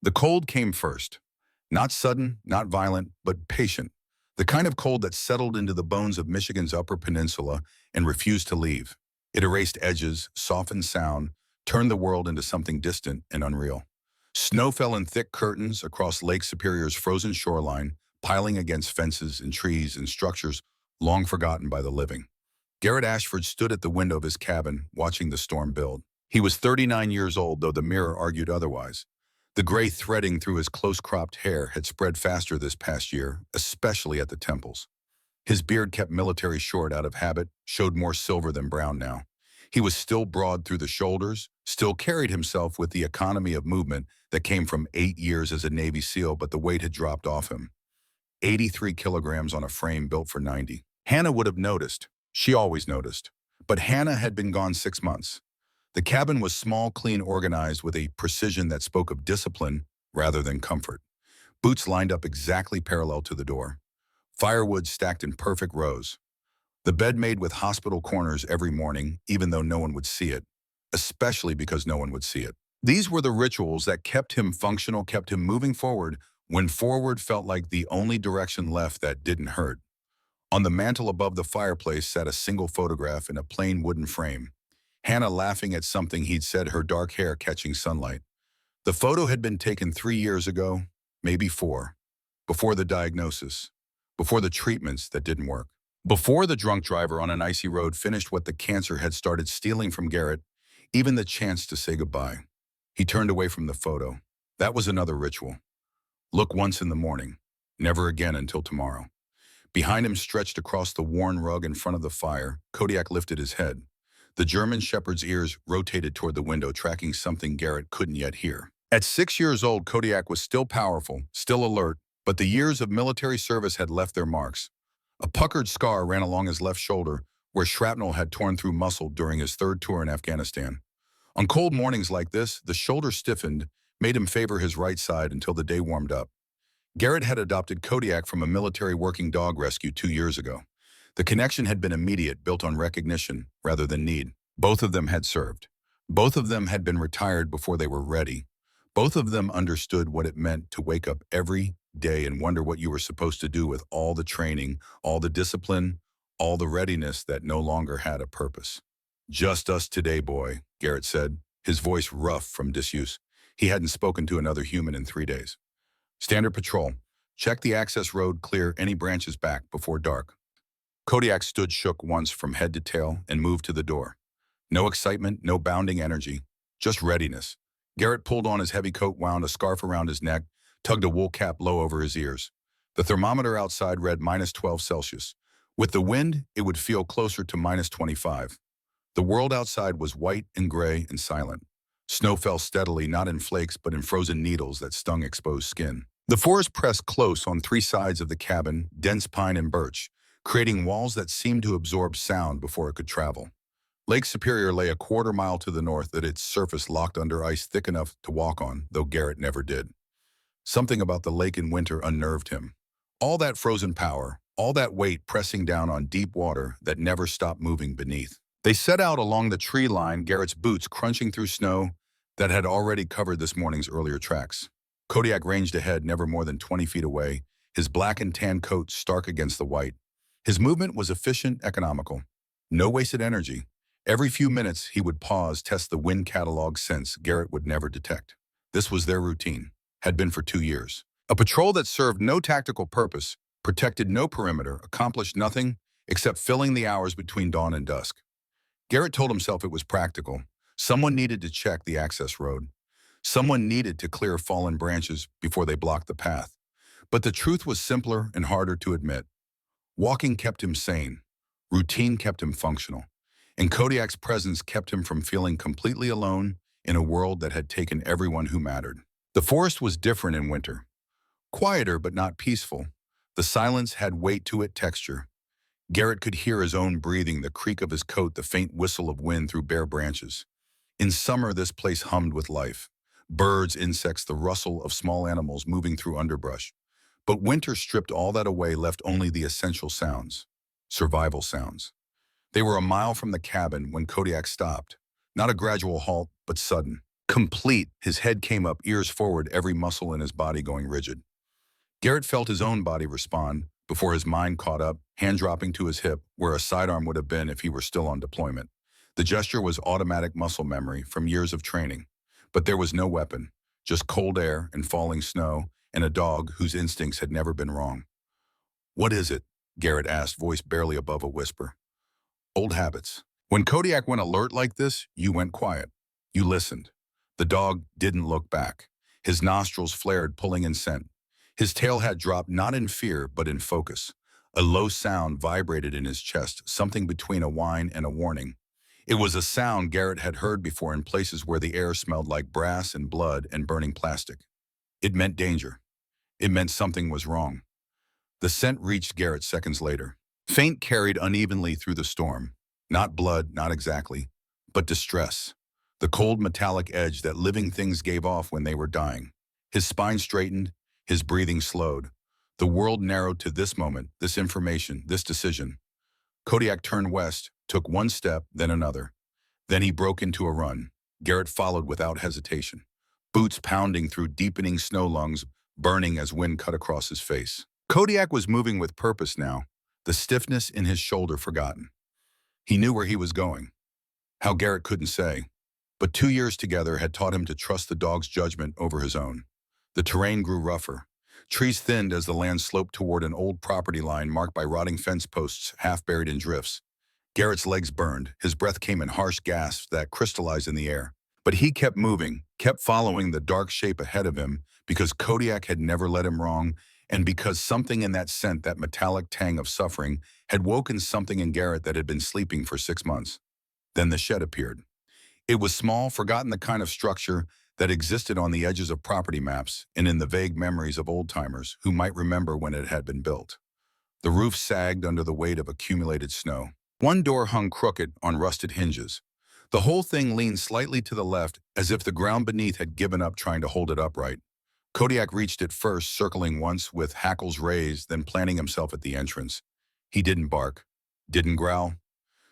The cold came first. Not sudden, not violent, but patient. The kind of cold that settled into the bones of Michigan's Upper Peninsula and refused to leave. It erased edges, softened sound, turned the world into something distant and unreal. Snow fell in thick curtains across Lake Superior's frozen shoreline, piling against fences and trees and structures long forgotten by the living. Garrett Ashford stood at the window of his cabin, watching the storm build. He was 39 years old, though the mirror argued otherwise. The gray threading through his close-cropped hair had spread faster this past year, especially at the temples. His beard, kept military short out of habit, showed more silver than brown now. He was still broad through the shoulders, still carried himself with the economy of movement that came from 8 years as a Navy SEAL, but the weight had dropped off him. 83 kilograms on a frame built for 90. Hannah would have noticed. She always noticed. But Hannah had been gone 6 months. The cabin was small, clean, organized with a precision that spoke of discipline rather than comfort. Boots lined up exactly parallel to the door. Firewood stacked in perfect rows. The bed made with hospital corners every morning, even though no one would see it, especially because no one would see it. These were the rituals that kept him functional, kept him moving forward when forward felt like the only direction left that didn't hurt. On the mantel above the fireplace sat a single photograph in a plain wooden frame. Hannah laughing at something he'd said, her dark hair catching sunlight. The photo had been taken 3 years ago, maybe 4, before the diagnosis, before the treatments that didn't work, before the drunk driver on an icy road finished what the cancer had started stealing from Garrett, even the chance to say goodbye. He turned away from the photo. That was another ritual. Look once in the morning, never again until tomorrow. Behind him, stretched across the worn rug in front of the fire, Kodiak lifted his head. The German shepherd's ears rotated toward the window, tracking something Garrett couldn't yet hear. At 6 years old, Kodiak was still powerful, still alert, but the years of military service had left their marks. A puckered scar ran along his left shoulder, where shrapnel had torn through muscle during his 3rd tour in Afghanistan. On cold mornings like this, the shoulder stiffened, made him favor his right side until the day warmed up. Garrett had adopted Kodiak from a military working dog rescue 2 years ago. The connection had been immediate, built on recognition rather than need. Both of them had served. Both of them had been retired before they were ready. Both of them understood what it meant to wake up every day and wonder what you were supposed to do with all the training, all the discipline, all the readiness that no longer had a purpose. "Just us today, boy," Garrett said, his voice rough from disuse. He hadn't spoken to another human in 3 days. "Standard patrol. Check the access road, clear any branches back before dark." Kodiak stood shook once from head to tail and moved to the door. No excitement, no bounding energy, just readiness. Garrett pulled on his heavy coat, wound a scarf around his neck, tugged a wool cap low over his ears. The thermometer outside read -12 Celsius. With the wind, it would feel closer to -25. The world outside was white and gray and silent. Snow fell steadily, not in flakes, but in frozen needles that stung exposed skin. The forest pressed close on 3 sides of the cabin, dense pine and birch, creating walls that seemed to absorb sound before it could travel. Lake Superior lay a quarter-mile to the north, that its surface locked under ice thick enough to walk on, though Garrett never did. Something about the lake in winter unnerved him. All that frozen power, all that weight pressing down on deep water that never stopped moving beneath. They set out along the tree line, Garrett's boots crunching through snow that had already covered this morning's earlier tracks. Kodiak ranged ahead, never more than 20 feet away, his black and tan coat stark against the white. His movement was efficient, economical. No wasted energy. Every few minutes, he would pause, test the wind catalog sense Garrett would never detect. This was their routine, had been for 2 years. A patrol that served no tactical purpose, protected no perimeter, accomplished nothing except filling the hours between dawn and dusk. Garrett told himself it was practical. Someone needed to check the access road. Someone needed to clear fallen branches before they blocked the path. But the truth was simpler and harder to admit. Walking kept him sane. Routine kept him functional. And Kodiak's presence kept him from feeling completely alone in a world that had taken everyone who mattered. The forest was different in winter. Quieter but not peaceful. The silence had weight to it, texture. Garrett could hear his own breathing, the creak of his coat, the faint whistle of wind through bare branches. In summer, this place hummed with life. Birds, insects, the rustle of small animals moving through underbrush. But winter stripped all that away, left only the essential sounds. Survival sounds. They were a mile from the cabin when Kodiak stopped. Not a gradual halt, but sudden. Complete, his head came up, ears forward, every muscle in his body going rigid. Garrett felt his own body respond before his mind caught up, hand dropping to his hip, where a sidearm would have been if he were still on deployment. The gesture was automatic muscle memory from years of training. But there was no weapon, just cold air and falling snow, and a dog whose instincts had never been wrong. "What is it?" Garrett asked, voice barely above a whisper. "Old habits." When Kodiak went alert like this, you went quiet. You listened. The dog didn't look back. His nostrils flared, pulling in scent. His tail had dropped, not in fear, but in focus. A low sound vibrated in his chest, something between a whine and a warning. It was a sound Garrett had heard before in places where the air smelled like brass and blood and burning plastic. It meant danger. It meant something was wrong. The scent reached Garrett seconds later. Faint, carried unevenly through the storm. Not blood, not exactly, but distress. The cold metallic edge that living things gave off when they were dying. His spine straightened, his breathing slowed. The world narrowed to this moment, this information, this decision. Kodiak turned west, took one step, then another. Then he broke into a run. Garrett followed without hesitation. Boots pounding through deepening snow lungs, burning as wind cut across his face. Kodiak was moving with purpose now, the stiffness in his shoulder forgotten. He knew where he was going. How Garrett couldn't say. But 2 years together had taught him to trust the dog's judgment over his own. The terrain grew rougher. Trees thinned as the land sloped toward an old property line marked by rotting fence posts, half buried in drifts. Garrett's legs burned. His breath came in harsh gasps that crystallized in the air. But he kept moving, kept following the dark shape ahead of him, because Kodiak had never led him wrong, and because something in that scent, that metallic tang of suffering, had woken something in Garrett that had been sleeping for 6 months. Then the shed appeared. It was small, forgotten, the kind of structure that existed on the edges of property maps and in the vague memories of old-timers who might remember when it had been built. The roof sagged under the weight of accumulated snow. One door hung crooked on rusted hinges. The whole thing leaned slightly to the left, as if the ground beneath had given up trying to hold it upright. Kodiak reached it first, circling once with hackles raised, then planting himself at the entrance. He didn't bark, didn't growl,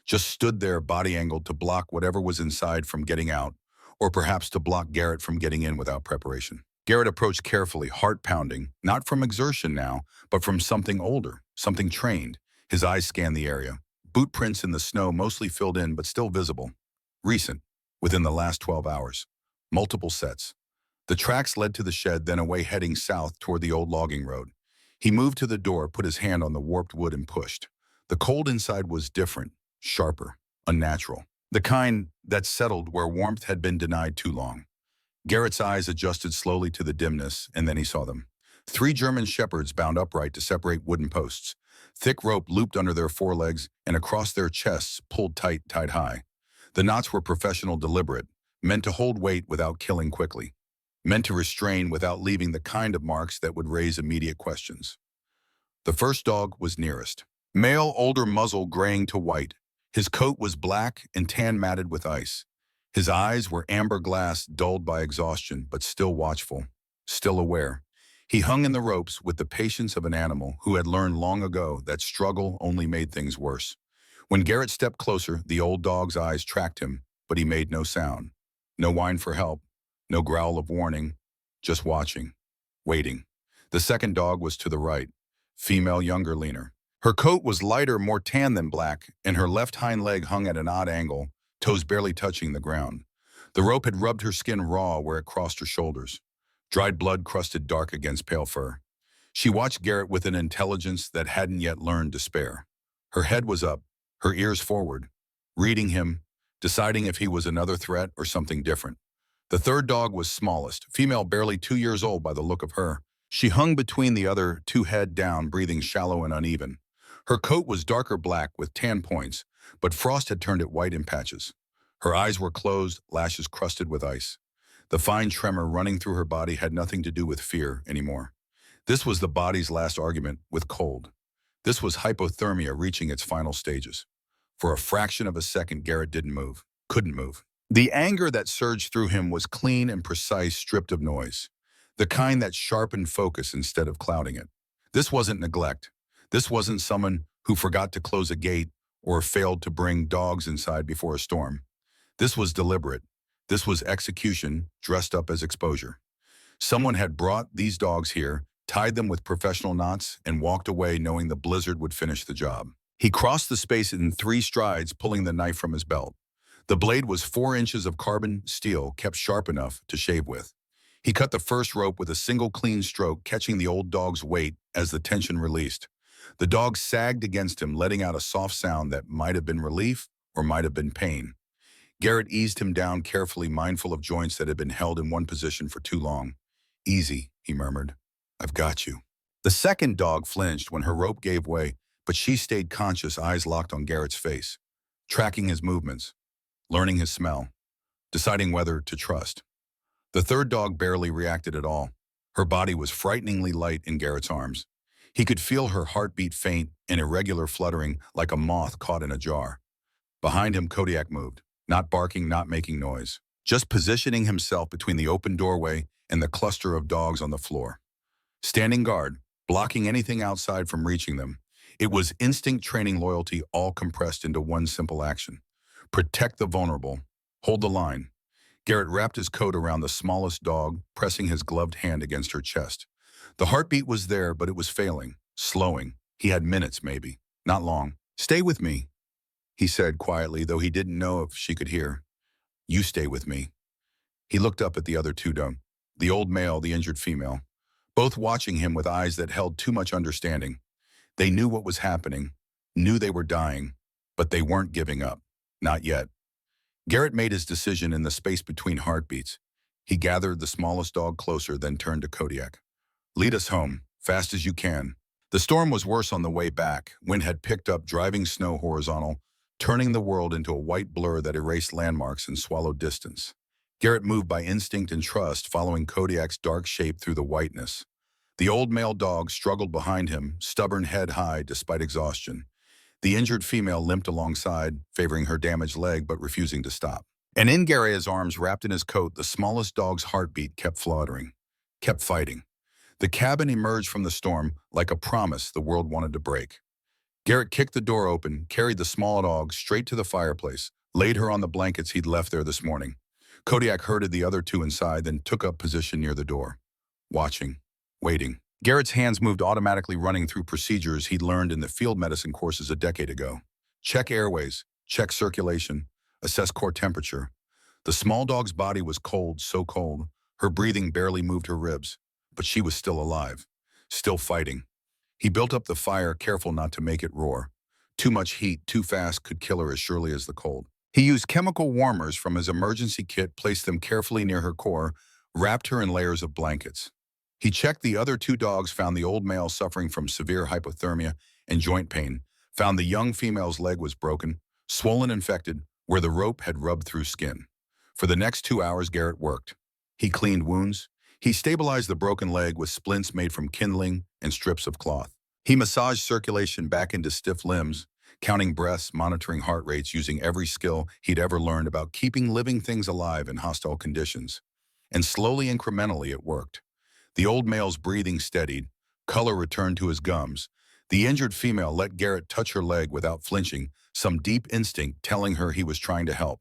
just stood there, body angled to block whatever was inside from getting out, or perhaps to block Garrett from getting in without preparation. Garrett approached carefully, heart pounding, not from exertion now, but from something older, something trained. His eyes scanned the area. Boot prints in the snow, mostly filled in but still visible. Recent, within the last 12 hours. Multiple sets. The tracks led to the shed, then away, heading south toward the old logging road. He moved to the door, put his hand on the warped wood and pushed. The cold inside was different, sharper, unnatural. The kind that settled where warmth had been denied too long. Garrett's eyes adjusted slowly to the dimness, and then he saw them. 3 German shepherds bound upright to separate wooden posts. Thick rope looped under their forelegs and across their chests, pulled tight, tied high. The knots were professional, deliberate, meant to hold weight without killing quickly, meant to restrain without leaving the kind of marks that would raise immediate questions. The first dog was nearest. Male, older, muzzle graying to white. His coat was black and tan matted with ice. His eyes were amber glass, dulled by exhaustion, but still watchful, still aware. He hung in the ropes with the patience of an animal who had learned long ago that struggle only made things worse. When Garrett stepped closer, the old dog's eyes tracked him, but he made no sound. No whine for help, no growl of warning, just watching, waiting. The second dog was to the right, female, younger, leaner. Her coat was lighter, more tan than black, and her left hind leg hung at an odd angle, toes barely touching the ground. The rope had rubbed her skin raw where it crossed her shoulders. Dried blood crusted dark against pale fur. She watched Garrett with an intelligence that hadn't yet learned despair. Her head was up, her ears forward, reading him, deciding if he was another threat or something different. The third dog was smallest, female, barely 2 years old by the look of her. She hung between the other two, head down, breathing shallow and uneven. Her coat was darker black with tan points, but frost had turned it white in patches. Her eyes were closed, lashes crusted with ice. The fine tremor running through her body had nothing to do with fear anymore. This was the body's last argument with cold. This was hypothermia reaching its final stages. For a fraction of a second, Garrett didn't move, couldn't move. The anger that surged through him was clean and precise, stripped of noise. The kind that sharpened focus instead of clouding it. This wasn't neglect. This wasn't someone who forgot to close a gate or failed to bring dogs inside before a storm. This was deliberate, This was execution dressed up as exposure. Someone had brought these dogs here, tied them with professional knots, and walked away knowing the blizzard would finish the job. He crossed the space in 3 strides, pulling the knife from his belt. The blade was 4 inches of carbon steel kept sharp enough to shave with. He cut the first rope with a single clean stroke, catching the old dog's weight as the tension released. The dog sagged against him, letting out a soft sound that might have been relief or might have been pain. Garrett eased him down carefully, mindful of joints that had been held in one position for too long. "Easy," he murmured. "I've got you." The second dog flinched when her rope gave way, but she stayed conscious, eyes locked on Garrett's face, tracking his movements, learning his smell, deciding whether to trust. The third dog barely reacted at all. Her body was frighteningly light in Garrett's arms. He could feel her heartbeat, faint and irregular, fluttering like a moth caught in a jar. Behind him, Kodiak moved, not barking, not making noise, just positioning himself between the open doorway and the cluster of dogs on the floor. Standing guard, blocking anything outside from reaching them. It was instinct, training, loyalty, all compressed into one simple action. Protect the vulnerable. Hold the line. Garrett wrapped his coat around the smallest dog, pressing his gloved hand against her chest. The heartbeat was there, but it was failing, slowing. He had minutes, maybe. Not long. "Stay with me," he said quietly, though he didn't know if she could hear. "You stay with me." He looked up at the other two dogs, the old male, the injured female, both watching him with eyes that held too much understanding. They knew what was happening, knew they were dying, but they weren't giving up. Not yet. Garrett made his decision in the space between heartbeats. He gathered the smallest dog closer, then turned to Kodiak. "Lead us home, fast as you can." The storm was worse on the way back. Wind had picked up, driving snow horizontal, turning the world into a white blur that erased landmarks and swallowed distance. Garrett moved by instinct and trust, following Kodiak's dark shape through the whiteness. The old male dog struggled behind him, stubborn, head high despite exhaustion. The injured female limped alongside, favoring her damaged leg but refusing to stop. And in Garrett's arms, wrapped in his coat, the smallest dog's heartbeat kept fluttering, kept fighting. The cabin emerged from the storm like a promise the world wanted to break. Garrett kicked the door open, carried the small dog straight to the fireplace, laid her on the blankets he'd left there this morning. Kodiak herded the other two inside, then took up position near the door, watching, waiting. Garrett's hands moved automatically, running through procedures he'd learned in the field medicine courses a decade ago. Check airways, check circulation, assess core temperature. The small dog's body was cold, so cold, her breathing barely moved her ribs, but she was still alive, still fighting. He built up the fire, careful not to make it roar. Too much heat, too fast, could kill her as surely as the cold. He used chemical warmers from his emergency kit, placed them carefully near her core, wrapped her in layers of blankets. He checked the other two dogs, found the old male suffering from severe hypothermia and joint pain, found the young female's leg was broken, swollen, infected, where the rope had rubbed through skin. For the next 2 hours, Garrett worked. He cleaned wounds. He stabilized the broken leg with splints made from kindling and strips of cloth. He massaged circulation back into stiff limbs, counting breaths, monitoring heart rates, using every skill he'd ever learned about keeping living things alive in hostile conditions. And slowly, incrementally, it worked. The old male's breathing steadied, color returned to his gums. The injured female let Garrett touch her leg without flinching, some deep instinct telling her he was trying to help.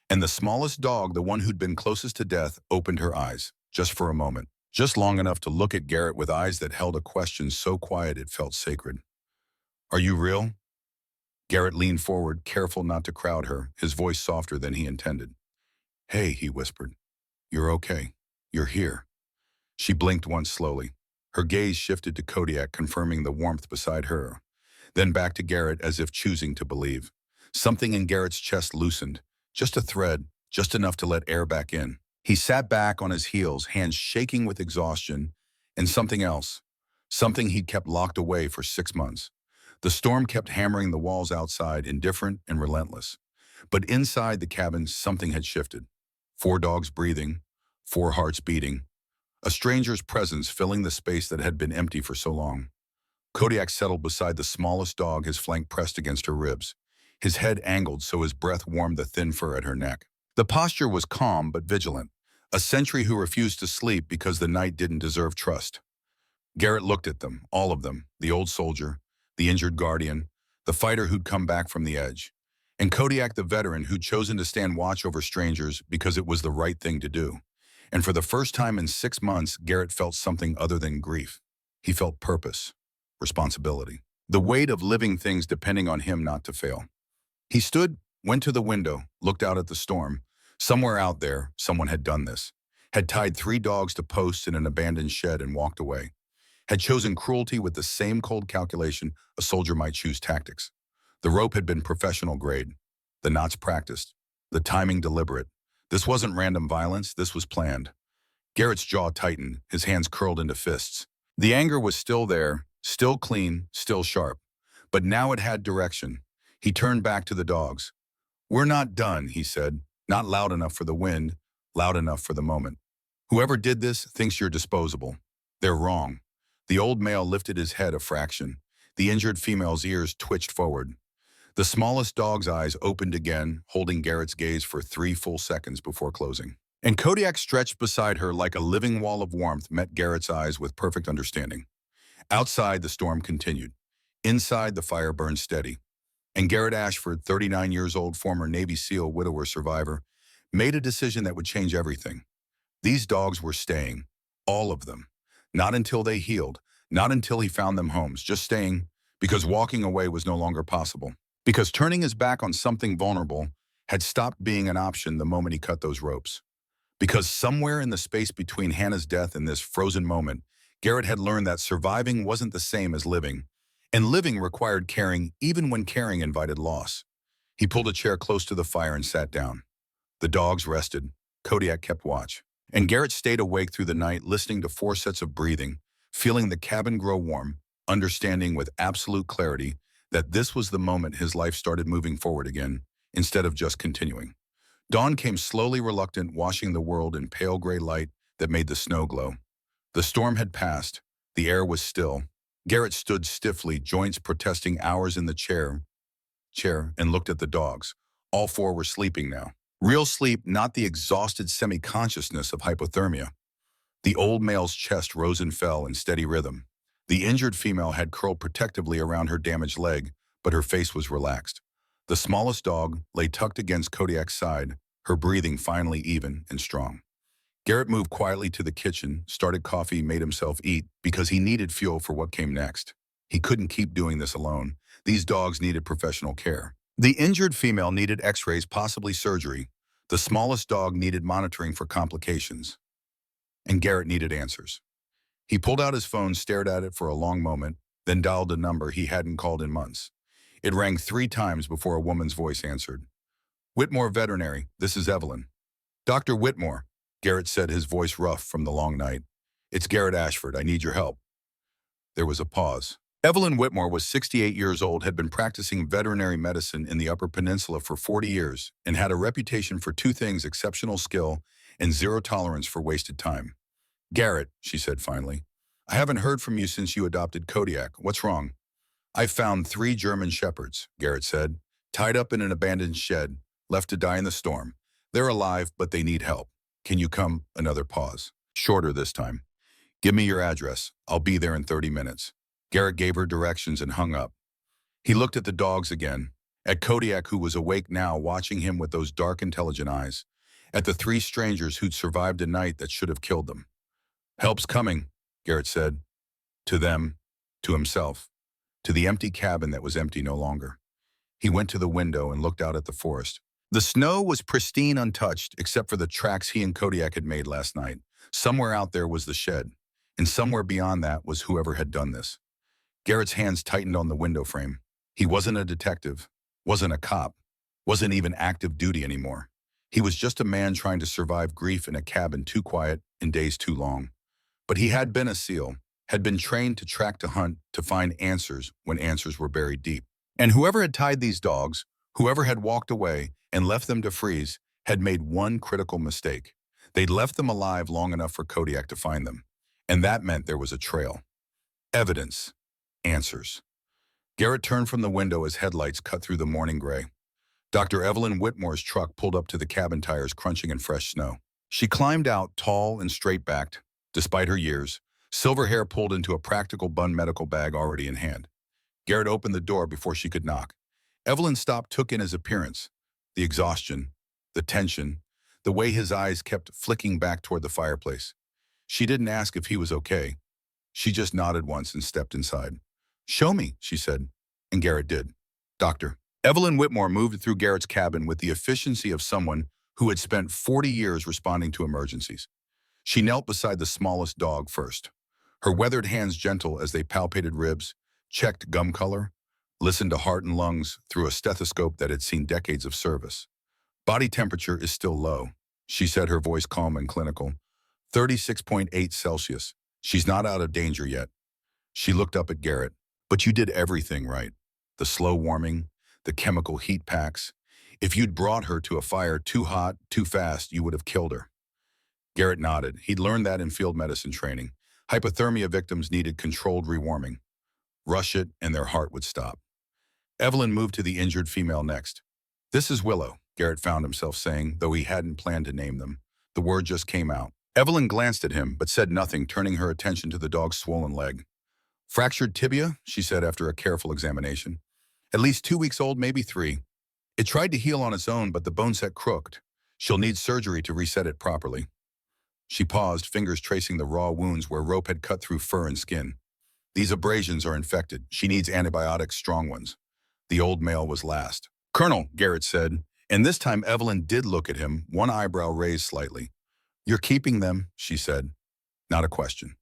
And the smallest dog, the one who'd been closest to death, opened her eyes, just for a moment, just long enough to look at Garrett with eyes that held a question so quiet it felt sacred. "Are you real?" Garrett leaned forward, careful not to crowd her, his voice softer than he intended. "Hey," he whispered. "You're okay. You're here." She blinked once slowly. Her gaze shifted to Kodiak, confirming the warmth beside her, then back to Garrett as if choosing to believe. Something in Garrett's chest loosened, just a thread, just enough to let air back in. He sat back on his heels, hands shaking with exhaustion, and something else, something he'd kept locked away for 6 months. The storm kept hammering the walls outside, indifferent and relentless. But inside the cabin, something had shifted. 4 dogs breathing, 4 hearts beating, a stranger's presence filling the space that had been empty for so long. Kodiak settled beside the smallest dog, his flank pressed against her ribs, his head angled so his breath warmed the thin fur at her neck. The posture was calm but vigilant, a sentry who refused to sleep because the night didn't deserve trust. Garrett looked at them, all of them, the old soldier, the injured guardian, the fighter who'd come back from the edge. and Kodiak the veteran who'd chosen to stand watch over strangers because it was the right thing to do. And for the first time in 6 months, Garrett felt something other than grief. He felt purpose, responsibility, the weight of living things depending on him not to fail. He stood, went to the window, looked out at the storm. Somewhere out there, someone had done this, had tied 3 dogs to posts in an abandoned shed and walked away, had chosen cruelty with the same cold calculation a soldier might choose tactics. The rope had been professional grade, the knots practiced, the timing deliberate. This wasn't random violence, this was planned. Garrett's jaw tightened, his hands curled into fists. The anger was still there, still clean, still sharp. But now it had direction. He turned back to the dogs. "We're not done," he said, not loud enough for the wind, loud enough for the moment. "Whoever did this thinks you're disposable. They're wrong." The old male lifted his head a fraction. The injured female's ears twitched forward. The smallest dog's eyes opened again, holding Garrett's gaze for 3 full seconds before closing. And Kodiak stretched beside her like a living wall of warmth met Garrett's eyes with perfect understanding. Outside, the storm continued. Inside, the fire burned steady. And Garrett Ashford, 39 years old, former Navy SEAL widower survivor, made a decision that would change everything. These dogs were staying, all of them. Not until they healed, not until he found them homes, just staying because walking away was no longer possible. Because turning his back on something vulnerable had stopped being an option the moment he cut those ropes. Because somewhere in the space between Hannah's death and this frozen moment, Garrett had learned that surviving wasn't the same as living, and living required caring even when caring invited loss. He pulled a chair close to the fire and sat down. The dogs rested. Kodiak kept watch. And Garrett stayed awake through the night, listening to 4 sets of breathing, feeling the cabin grow warm, understanding with absolute clarity that this was the moment his life started moving forward again, instead of just continuing. Dawn came slowly reluctant, washing the world in pale gray light that made the snow glow. The storm had passed. The air was still. Garrett stood stiffly, joints protesting, hours in the chair, and looked at the dogs. All 4 were sleeping now. Real sleep, not the exhausted semi-consciousness of hypothermia. The old male's chest rose and fell in steady rhythm. The injured female had curled protectively around her damaged leg, but her face was relaxed. The smallest dog lay tucked against Kodiak's side, her breathing finally even and strong. Garrett moved quietly to the kitchen, started coffee, made himself eat, because he needed fuel for what came next. He couldn't keep doing this alone. These dogs needed professional care. The injured female needed x-rays, possibly surgery. The smallest dog needed monitoring for complications. And Garrett needed answers. He pulled out his phone, stared at it for a long moment, then dialed a number he hadn't called in months. It rang 3 times before a woman's voice answered. "Whitmore Veterinary, this is Evelyn." "Dr. Whitmore," Garrett said, his voice rough from the long night. "It's Garrett Ashford. I need your help." There was a pause. Evelyn Whitmore was 68 years old, had been practicing veterinary medicine in the Upper Peninsula for 40 years, and had a reputation for 2 things: exceptional skill and zero tolerance for wasted time. "Garrett," she said finally, "I haven't heard from you since you adopted Kodiak. What's wrong?" "I found 3 German shepherds," Garrett said, "tied up in an abandoned shed, left to die in the storm. They're alive, but they need help. Can you come?" Another pause. Shorter this time. "Give me your address. I'll be there in 30 minutes. Garrett gave her directions and hung up. He looked at the dogs again, at Kodiak, who was awake now, watching him with those dark, intelligent eyes, at the 3 strangers who'd survived a night that should have killed them. "Help's coming," Garrett said. To them, to himself, to the empty cabin that was empty no longer. He went to the window and looked out at the forest. The snow was pristine, untouched, except for the tracks he and Kodiak had made last night. Somewhere out there was the shed, and somewhere beyond that was whoever had done this. Garrett's hands tightened on the window frame. He wasn't a detective, wasn't a cop, wasn't even active duty anymore. He was just a man trying to survive grief in a cabin too quiet and days too long. But he had been a SEAL, had been trained to track, to hunt, to find answers when answers were buried deep. And whoever had tied these dogs, whoever had walked away and left them to freeze, had made one critical mistake. They'd left them alive long enough for Kodiak to find them. And that meant there was a trail. Evidence. Answers. Garrett turned from the window as headlights cut through the morning gray. Dr. Evelyn Whitmore's truck pulled up to the cabin, tires crunching in fresh snow. She climbed out, tall and straight-backed, despite her years, silver hair pulled into a practical bun medical bag already in hand. Garrett opened the door before she could knock. Evelyn stopped, took in his appearance, the exhaustion, the tension, the way his eyes kept flicking back toward the fireplace. She didn't ask if he was okay. She just nodded once and stepped inside. "Show me," she said, and Garrett did. "Doctor." Evelyn Whitmore moved through Garrett's cabin with the efficiency of someone who had spent 40 years responding to emergencies. She knelt beside the smallest dog first, her weathered hands gentle as they palpated ribs, checked gum color, listened to heart and lungs through a stethoscope that had seen decades of service. "Body temperature is still low," she said, her voice calm and clinical. 36.8 Celsius. She's not out of danger yet. She looked up at Garrett. "But you did everything right. The slow warming, the chemical heat packs. If you'd brought her to a fire too hot, too fast, you would have killed her." Garrett nodded. He'd learned that in field medicine training. Hypothermia victims needed controlled rewarming. Rush it, and their heart would stop. Evelyn moved to the injured female next. "This is Willow," Garrett found himself saying, though he hadn't planned to name them. The word just came out. Evelyn glanced at him, but said nothing, turning her attention to the dog's swollen leg. "Fractured tibia," she said after a careful examination. "At least 2 weeks old, maybe 3. It tried to heal on its own, but the bone set crooked. She'll need surgery to reset it properly." She paused, fingers tracing the raw wounds where rope had cut through fur and skin. "These abrasions are infected. She needs antibiotics, strong ones." The old male was last. "Colonel," Garrett said, and this time Evelyn did look at him, one eyebrow raised slightly. "You're keeping them," she said. Not a question.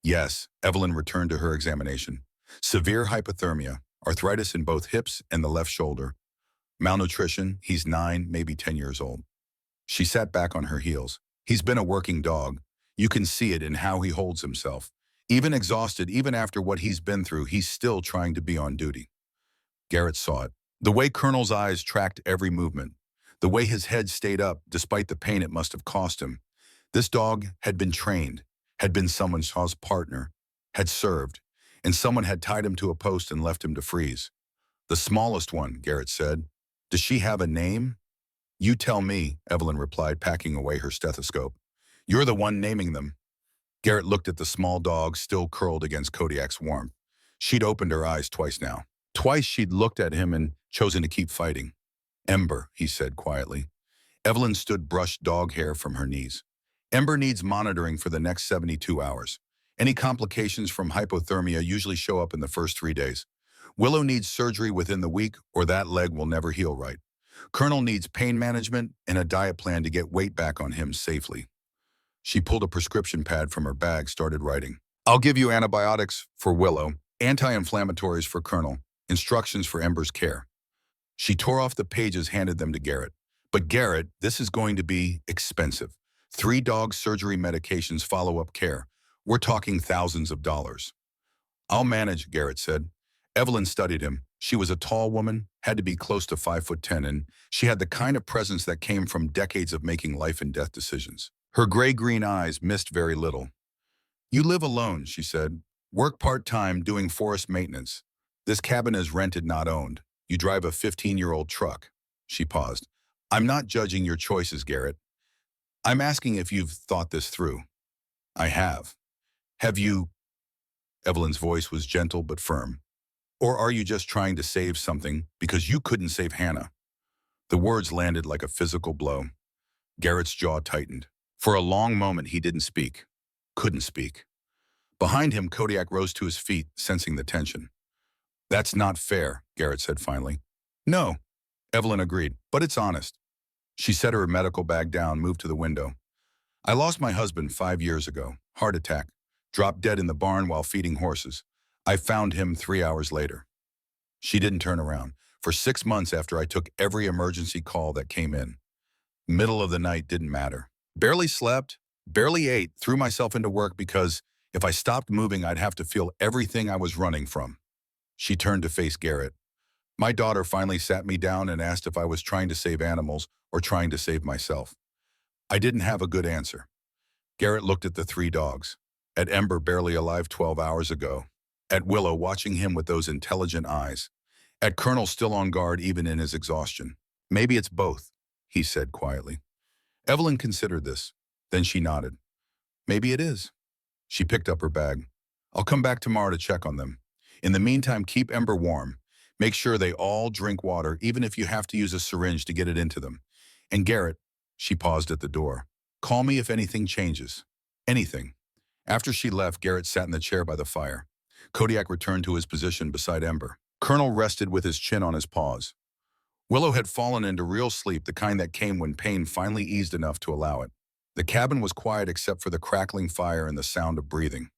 "Yes," Evelyn returned to her examination. "Severe hypothermia, arthritis in both hips and the left shoulder. Malnutrition, he's 9, maybe 10 years old." She sat back on her heels. "He's been a working dog. You can see it in how he holds himself. Even exhausted, even after what he's been through, he's still trying to be on duty." Garrett saw it. The way Colonel's eyes tracked every movement. The way his head stayed up, despite the pain it must have cost him. This dog had been trained, had been someone's partner, had served, and someone had tied him to a post and left him to freeze. "The smallest one," Garrett said. "Does she have a name?" "You tell me," Evelyn replied, packing away her stethoscope. "You're the one naming them." Garrett looked at the small dog still curled against Kodiak's warmth. She'd opened her eyes twice now. Twice she'd looked at him and chosen to keep fighting. "Ember," he said quietly. Evelyn stood, brushed dog hair from her knees. "Ember needs monitoring for the next 72 hours. Any complications from hypothermia usually show up in the first 3 days. Willow needs surgery within the week, or that leg will never heal right. Colonel needs pain management and a diet plan to get weight back on him safely." She pulled a prescription pad from her bag, started writing. "I'll give you antibiotics for Willow, anti-inflammatories for Colonel, instructions for Ember's care." She tore off the pages, handed them to Garrett. "But Garrett, this is going to be expensive. 3 dog surgery medications, follow-up care. We're talking thousands of dollars." "I'll manage," Garrett said. Evelyn studied him. She was a tall woman, had to be close to 5'10", and she had the kind of presence that came from decades of making life and death decisions. Her gray-green eyes missed very little. "You live alone," she said. "Work part-time doing forest maintenance. This cabin is rented, not owned. You drive a 15-year-old truck." She paused. "I'm not judging your choices, Garrett. I'm asking if you've thought this through." "I have." "Have you?" Evelyn's voice was gentle but firm. "Or are you just trying to save something because you couldn't save Hannah?" The words landed like a physical blow. Garrett's jaw tightened. For a long moment he didn't speak. Couldn't speak. Behind him, Kodiak rose to his feet, sensing the tension. "That's not fair," Garrett said finally. "No," Evelyn agreed, "but it's honest." She set her medical bag down, moved to the window. "I lost my husband 5 years ago. Heart attack. Dropped dead in the barn while feeding horses. I found him 3 hours later." She didn't turn around. "For 6 months after I took every emergency call that came in. Middle of the night didn't matter. Barely slept, barely ate, threw myself into work because if I stopped moving, I'd have to feel everything I was running from." She turned to face Garrett. "My daughter finally sat me down and asked if I was trying to save animals or trying to save myself. I didn't have a good answer." Garrett looked at the 3 dogs. At Ember, barely alive 12 hours ago. At Willow, watching him with those intelligent eyes. At Colonel, still on guard even in his exhaustion. "Maybe it's both," he said quietly. Evelyn considered this. Then she nodded. "Maybe it is." She picked up her bag. "I'll come back tomorrow to check on them. In the meantime, keep Ember warm. Make sure they all drink water, even if you have to use a syringe to get it into them. And Garrett, she paused at the door. Call me if anything changes. Anything. After she left, Garrett sat in the chair by the fire. Kodiak returned to his position beside Ember. Colonel rested with his chin on his paws. Willow had fallen into real sleep, the kind that came when pain finally eased enough to allow it. The cabin was quiet except for the crackling fire and the sound of breathing.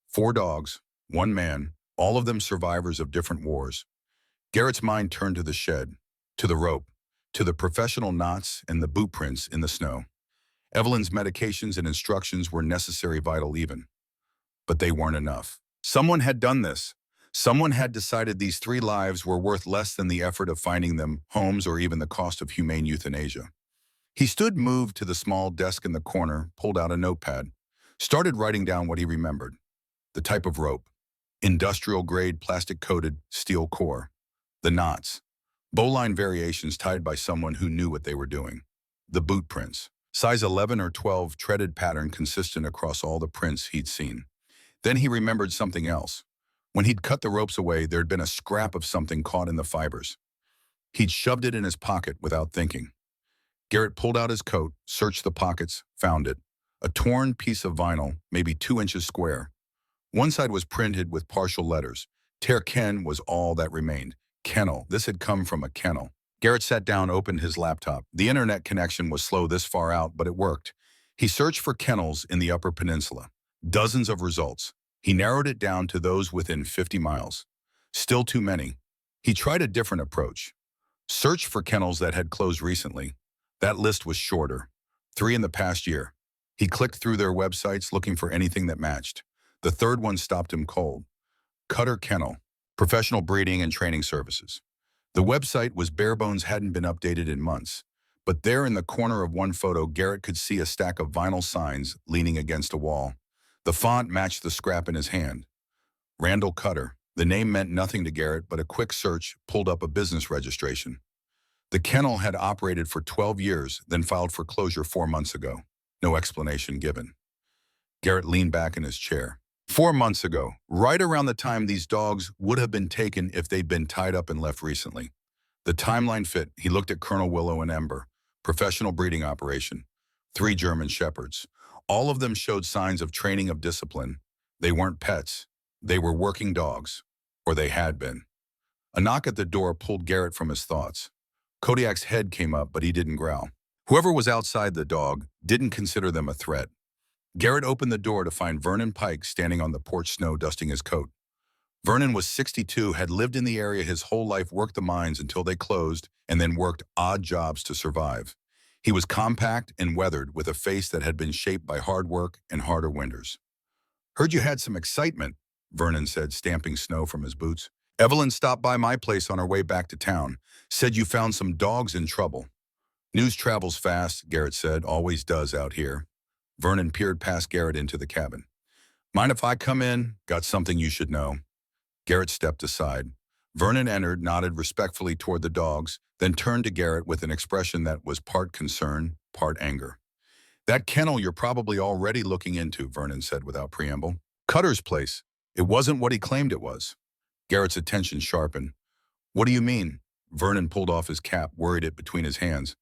4 dogs, 1 man, all of them survivors of different wars. Garrett's mind turned to the shed, to the rope, to the professional knots and the boot prints in the snow. Evelyn's medications and instructions were necessary, vital even. But they weren't enough. Someone had done this. Someone had decided these 3 lives were worth less than the effort of finding them homes or even the cost of humane euthanasia. He stood moved to the small desk in the corner, pulled out a notepad, started writing down what he remembered. The type of rope, industrial-grade plastic-coated steel core. The knots, bowline variations tied by someone who knew what they were doing. The boot prints, size 11 or 12 treaded pattern consistent across all the prints he'd seen. Then he remembered something else. When he'd cut the ropes away, there'd been a scrap of something caught in the fibers. He'd shoved it in his pocket without thinking. Garrett pulled out his coat, searched the pockets, found it. A torn piece of vinyl, maybe 2 inches square. One side was printed with partial letters. Ter Ken was all that remained. Kennel. This had come from a kennel. Garrett sat down, opened his laptop. The internet connection was slow this far out, but it worked. He searched for kennels in the Upper Peninsula. Dozens of results. He narrowed it down to those within 50 miles. Still too many. He tried a different approach. Search for kennels that had closed recently. That list was shorter. 3 in the past year. He clicked through their websites looking for anything that matched. The third one stopped him cold. Cutter Kennel, professional breeding and training services. The website was bare bones, hadn't been updated in months. But there in the corner of one photo, Garrett could see a stack of vinyl signs leaning against a wall. The font matched the scrap in his hand. Randall Cutter. The name meant nothing to Garrett, but a quick search pulled up a business registration. The kennel had operated for 12 years, then filed for closure 4 months ago. No explanation given. Garrett leaned back in his chair. 4 months ago, right around the time these dogs would have been taken if they'd been tied up and left recently. The timeline fit. He looked at Colonel Willow and Ember. Professional breeding operation. 3 German shepherds. All of them showed signs of training, of discipline. They weren't pets. They were working dogs. Or they had been. A knock at the door pulled Garrett from his thoughts. Kodiak's head came up, but he didn't growl. Whoever was outside the dog didn't consider them a threat. Garrett opened the door to find Vernon Pike standing on the porch, snow dusting his coat. Vernon was 62, had lived in the area his whole life, worked the mines until they closed, and then worked odd jobs to survive. He was compact and weathered, with a face that had been shaped by hard work and harder winters. Heard you had some excitement, Vernon said, stamping snow from his boots. Evelyn stopped by my place on her way back to town. Said you found some dogs in trouble. News travels fast, Garrett said, always does out here. Vernon peered past Garrett into the cabin. Mind if I come in? Got something you should know. Garrett stepped aside. Vernon entered, nodded respectfully toward the dogs, then turned to Garrett with an expression that was part concern, part anger. That kennel you're probably already looking into, Vernon said without preamble. Cutter's place. It wasn't what he claimed it was. Garrett's attention sharpened. What do you mean? Vernon pulled off his cap, worried it between his hands.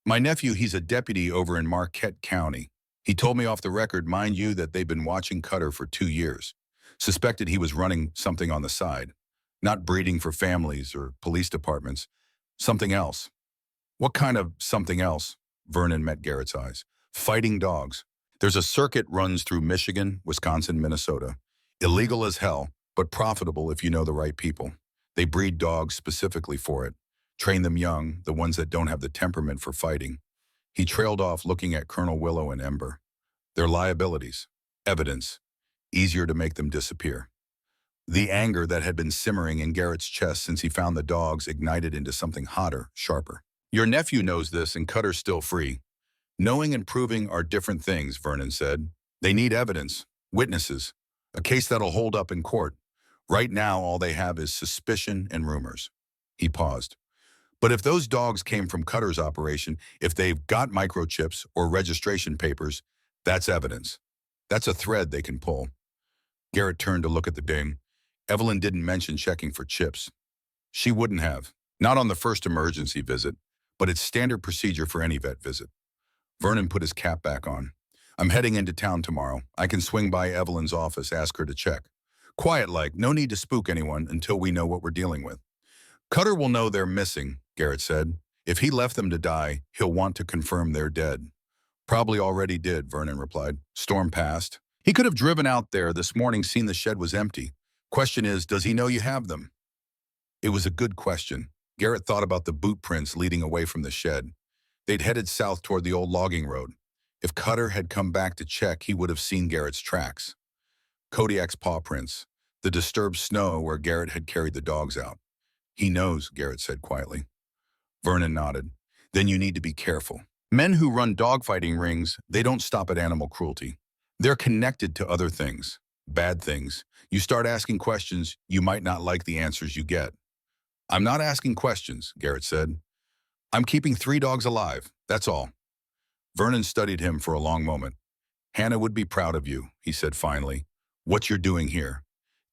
My nephew, he's a deputy over in Marquette County. He told me off the record, mind you, that they've been watching Cutter for 2 years. Suspected he was running something on the side. Not breeding for families or police departments. Something else. What kind of something else? Vernon met Garrett's eyes. Fighting dogs. There's a circuit runs through Michigan, Wisconsin, Minnesota. Illegal as hell, but profitable if you know the right people. They breed dogs specifically for it. Train them young, the ones that don't have the temperament for fighting. He trailed off, looking at Colonel Willow and Ember. Their liabilities. Evidence. Easier to make them disappear. The anger that had been simmering in Garrett's chest since he found the dogs ignited into something hotter, sharper. Your nephew knows this and Cutter's still free. Knowing and proving are different things, Vernon said. They need evidence, witnesses, a case that'll hold up in court. Right now, all they have is suspicion and rumors. He paused. But if those dogs came from Cutter's operation, if they've got microchips or registration papers, that's evidence. That's a thread they can pull. Garrett turned to look at the ding. Evelyn didn't mention checking for chips. She wouldn't have. Not on the first emergency visit, but it's standard procedure for any vet visit. Vernon put his cap back on. I'm heading into town tomorrow. I can swing by Evelyn's office, ask her to check. Quiet like, no need to spook anyone until we know what we're dealing with. Cutter will know they're missing, Garrett said. If he left them to die, he'll want to confirm they're dead. Probably already did, Vernon replied. Storm passed. He could have driven out there this morning, seen the shed was empty. Question is, does he know you have them? It was a good question. Garrett thought about the boot prints leading away from the shed. They'd headed south toward the old logging road. If Cutter had come back to check, he would have seen Garrett's tracks. Kodiak's paw prints, the disturbed snow where Garrett had carried the dogs out. He knows, Garrett said quietly. Vernon nodded. Then you need to be careful. Men who run dogfighting rings, they don't stop at animal cruelty. They're connected to other things, bad things. You start asking questions, you might not like the answers you get. I'm not asking questions, Garrett said. I'm keeping 3 dogs alive, that's all. Vernon studied him for a long moment. Hannah would be proud of you, he said finally. What you're doing here.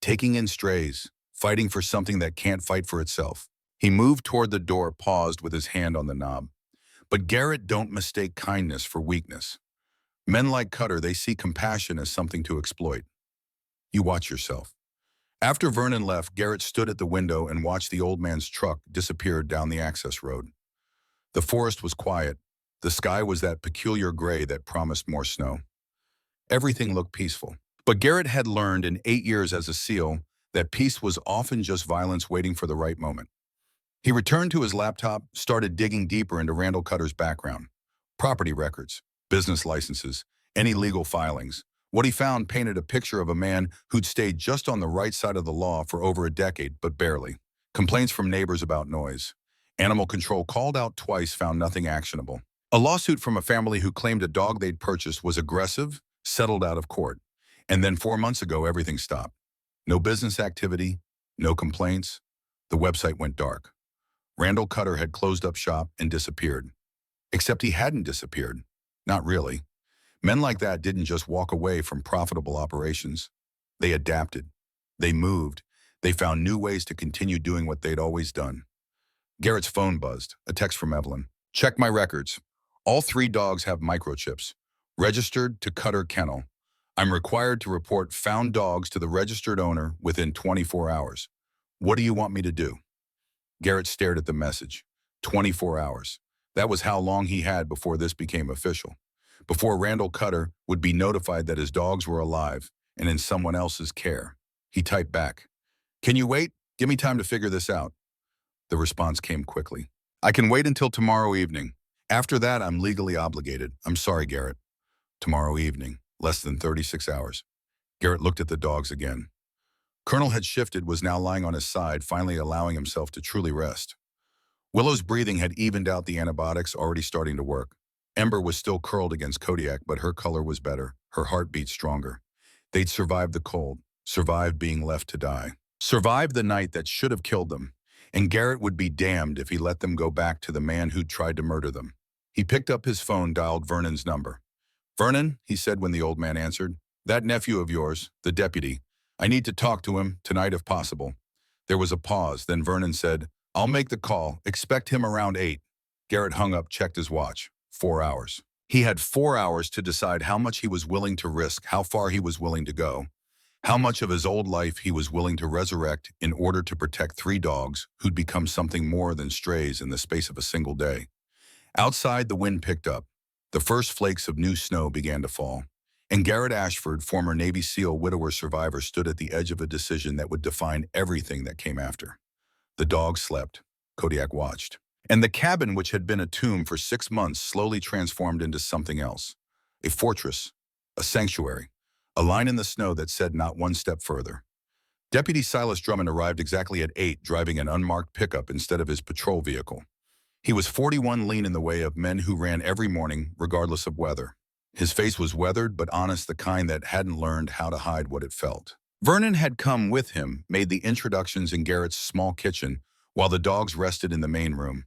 Taking in strays, fighting for something that can't fight for itself. He moved toward the door, paused with his hand on the knob. But Garrett don't mistake kindness for weakness. Men like Cutter, they see compassion as something to exploit. You watch yourself. After Vernon left, Garrett stood at the window and watched the old man's truck disappear down the access road. The forest was quiet. The sky was that peculiar gray that promised more snow. Everything looked peaceful. But Garrett had learned in 8 years as a SEAL that peace was often just violence waiting for the right moment. He returned to his laptop, started digging deeper into Randall Cutter's background. Property records, business licenses, any legal filings. What he found painted a picture of a man who'd stayed just on the right side of the law for over a decade, but barely. Complaints from neighbors about noise. Animal control called out twice, found nothing actionable. A lawsuit from a family who claimed a dog they'd purchased was aggressive, settled out of court. And then 4 months ago, everything stopped. No business activity, no complaints. The website went dark. Randall Cutter had closed up shop and disappeared. Except he hadn't disappeared. Not really. Men like that didn't just walk away from profitable operations. They adapted. They moved. They found new ways to continue doing what they'd always done. Garrett's phone buzzed, a text from Evelyn. Check my records. All 3 dogs have microchips. Registered to Cutter Kennel. I'm required to report found dogs to the registered owner within 24 hours. What do you want me to do? Garrett stared at the message. 24 hours. That was how long he had before this became official. Before Randall Cutter would be notified that his dogs were alive and in someone else's care. He typed back, "Can you wait? Give me time to figure this out." The response came quickly. "I can wait until tomorrow evening. After that, I'm legally obligated. I'm sorry, Garrett." Tomorrow evening, less than 36 hours. Garrett looked at the dogs again. Colonel had shifted, was now lying on his side, finally allowing himself to truly rest. Willow's breathing had evened out the antibiotics already starting to work. Ember was still curled against Kodiak, but her color was better, her heartbeat stronger. They'd survived the cold, survived being left to die, survived the night that should have killed them, and Garrett would be damned if he let them go back to the man who'd tried to murder them. He picked up his phone, dialed Vernon's number. "Vernon," he said when the old man answered, "that nephew of yours, the deputy, I need to talk to him tonight if possible." There was a pause, then Vernon said, "I'll make the call. Expect him around 8. Garrett hung up, checked his watch. 4 hours. He had 4 hours to decide how much he was willing to risk, how far he was willing to go, how much of his old life he was willing to resurrect in order to protect 3 dogs who'd become something more than strays in the space of a single day. Outside, the wind picked up. The first flakes of new snow began to fall. And Garrett Ashford, former Navy SEAL widower survivor, stood at the edge of a decision that would define everything that came after. The dogs slept. Kodiak watched. And the cabin, which had been a tomb for 6 months, slowly transformed into something else. A fortress, a sanctuary, a line in the snow that said not one step further. Deputy Silas Drummond arrived exactly at 8, driving an unmarked pickup instead of his patrol vehicle. He was 41, lean in the way of men who ran every morning, regardless of weather. His face was weathered but honest, the kind that hadn't learned how to hide what it felt. Vernon had come with him, made the introductions in Garrett's small kitchen, while the dogs rested in the main room.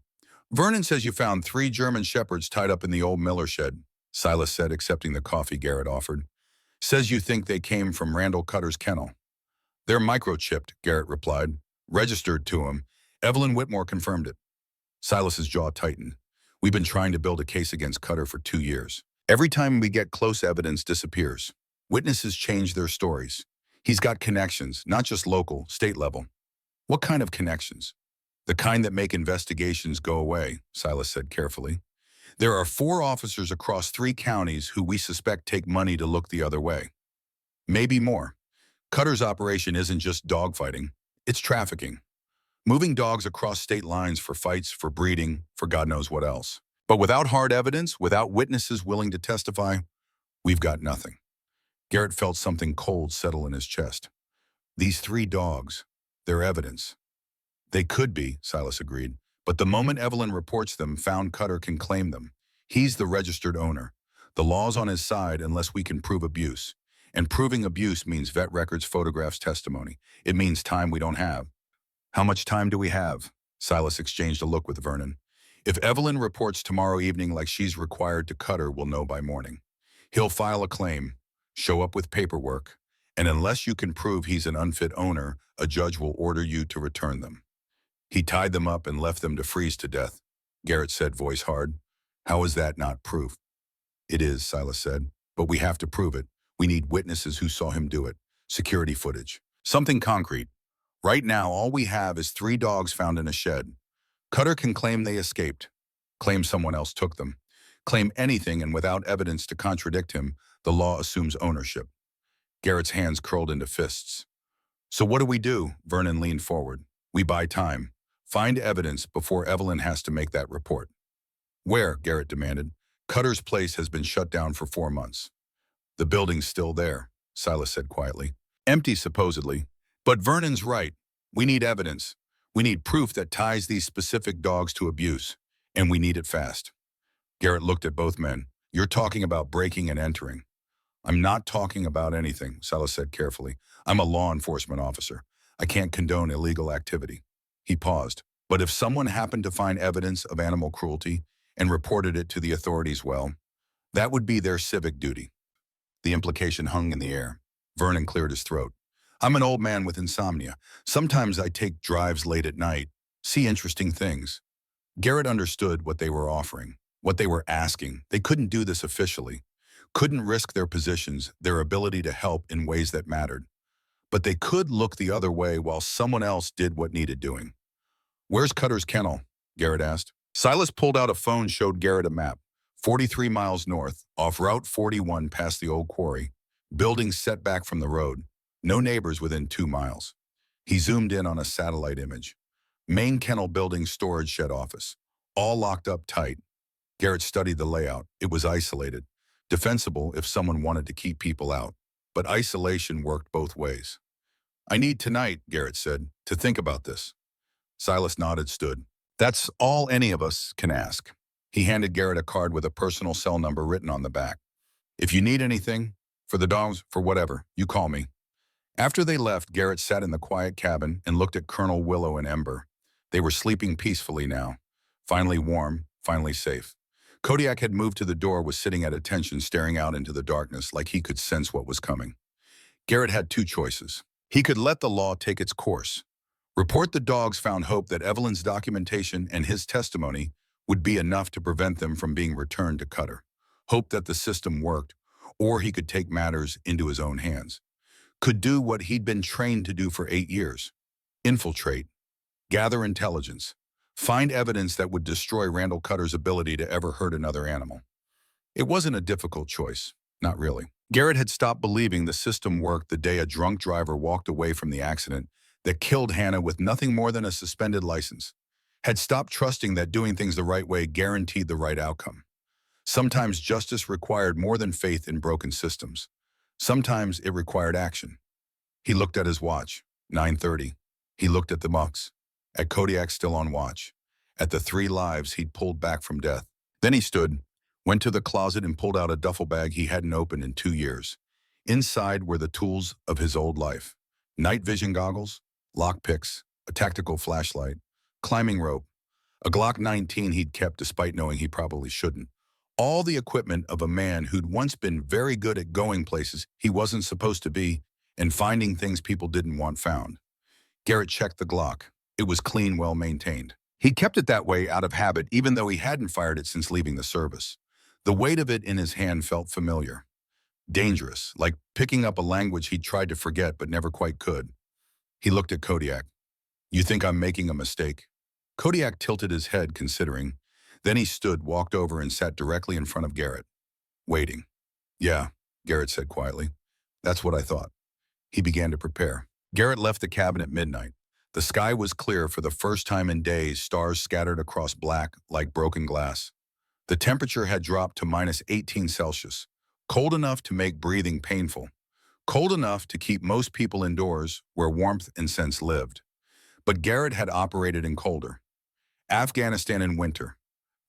"Vernon says you found 3 German shepherds tied up in the old Miller shed," Silas said, accepting the coffee Garrett offered. "Says you think they came from Randall Cutter's kennel." "They're microchipped," Garrett replied. "Registered to him. Evelyn Whitmore confirmed it. Silas's jaw tightened. We've been trying to build a case against Cutter for 2 years. Every time we get close, evidence disappears. Witnesses change their stories. He's got connections, not just local, state level. What kind of connections? The kind that make investigations go away, Silas said carefully. There are 4 officers across 3 counties who we suspect take money to look the other way. Maybe more. Cutter's operation isn't just dogfighting, it's trafficking. Moving dogs across state lines for fights, for breeding, for God knows what else. But without hard evidence, without witnesses willing to testify, we've got nothing. Garrett felt something cold settle in his chest. These 3 dogs, they're evidence. They could be, Silas agreed, but the moment Evelyn reports them, found Cutter can claim them. He's the registered owner. The law's on his side unless we can prove abuse. And proving abuse means vet records, photographs, testimony. It means time we don't have. How much time do we have? Silas exchanged a look with Vernon. If Evelyn reports tomorrow evening like she's required to, Cutter will know by morning. He'll file a claim, show up with paperwork, and unless you can prove he's an unfit owner, a judge will order you to return them. He tied them up and left them to freeze to death, Garrett said, voice hard. How is that not proof? It is, Silas said, but we have to prove it. We need witnesses who saw him do it. Security footage. Something concrete. Right now, all we have is 3 dogs found in a shed. Cutter can claim they escaped, claim someone else took them, claim anything, and without evidence to contradict him, the law assumes ownership. Garrett's hands curled into fists. So what do we do? Vernon leaned forward. We buy time. Find evidence before Evelyn has to make that report. Where? Garrett demanded. Cutter's place has been shut down for 4 months. The building's still there, Silas said quietly. Empty, supposedly. But Vernon's right. We need evidence. We need proof that ties these specific dogs to abuse. And we need it fast. Garrett looked at both men. You're talking about breaking and entering. I'm not talking about anything, Silas said carefully. I'm a law enforcement officer. I can't condone illegal activity. He paused. But if someone happened to find evidence of animal cruelty and reported it to the authorities, well, that would be their civic duty. The implication hung in the air. Vernon cleared his throat. I'm an old man with insomnia. Sometimes I take drives late at night, see interesting things. Garrett understood what they were offering, what they were asking. They couldn't do this officially, couldn't risk their positions, their ability to help in ways that mattered. But they could look the other way while someone else did what needed doing. Where's Cutter's kennel? Garrett asked. Silas pulled out a phone, showed Garrett a map. 43 miles north, off Route 41 past the old quarry. Buildings set back from the road. No neighbors within 2 miles. He zoomed in on a satellite image. Main kennel building, storage shed, office. All locked up tight. Garrett studied the layout. It was isolated. Defensible if someone wanted to keep people out. But isolation worked both ways. I need tonight, Garrett said, to think about this. Silas nodded, stood. That's all any of us can ask. He handed Garrett a card with a personal cell number written on the back. If you need anything, for the dogs, for whatever, you call me. After they left, Garrett sat in the quiet cabin and looked at Colonel Willow and Ember. They were sleeping peacefully now. Finally warm, finally safe. Kodiak had moved to the door, was sitting at attention, staring out into the darkness like he could sense what was coming. Garrett had 2 choices. He could let the law take its course. Report the dogs found, hope that Evelyn's documentation and his testimony would be enough to prevent them from being returned to Cutter. Hope that the system worked, or he could take matters into his own hands. Could do what he'd been trained to do for 8 years. Infiltrate, gather intelligence, find evidence that would destroy Randall Cutter's ability to ever hurt another animal. It wasn't a difficult choice, not really. Garrett had stopped believing the system worked the day a drunk driver walked away from the accident that killed Hannah with nothing more than a suspended license. Had stopped trusting that doing things the right way guaranteed the right outcome. Sometimes justice required more than faith in broken systems. Sometimes it required action. He looked at his watch, 9:30. He looked at the mucks, at Kodiak still on watch, at the 3 lives he'd pulled back from death. Then he stood, went to the closet and pulled out a duffel bag he hadn't opened in 2 years. Inside were the tools of his old life. Night vision goggles, lockpicks, a tactical flashlight, climbing rope, a Glock 19 he'd kept despite knowing he probably shouldn't. All the equipment of a man who'd once been very good at going places he wasn't supposed to be and finding things people didn't want found. Garrett checked the Glock. It was clean, well-maintained. He'd kept it that way out of habit, even though he hadn't fired it since leaving the service. The weight of it in his hand felt familiar. Dangerous, like picking up a language he'd tried to forget but never quite could. He looked at Kodiak. "You think I'm making a mistake?" Kodiak tilted his head, considering. Then he stood, walked over, and sat directly in front of Garrett, waiting. "Yeah," Garrett said quietly. "That's what I thought." He began to prepare. Garrett left the cabin at midnight. The sky was clear for the first time in days, stars scattered across black like broken glass. The temperature had dropped to -18 Celsius, cold enough to make breathing painful, cold enough to keep most people indoors where warmth and sense lived. But Garrett had operated in colder. Afghanistan in winter.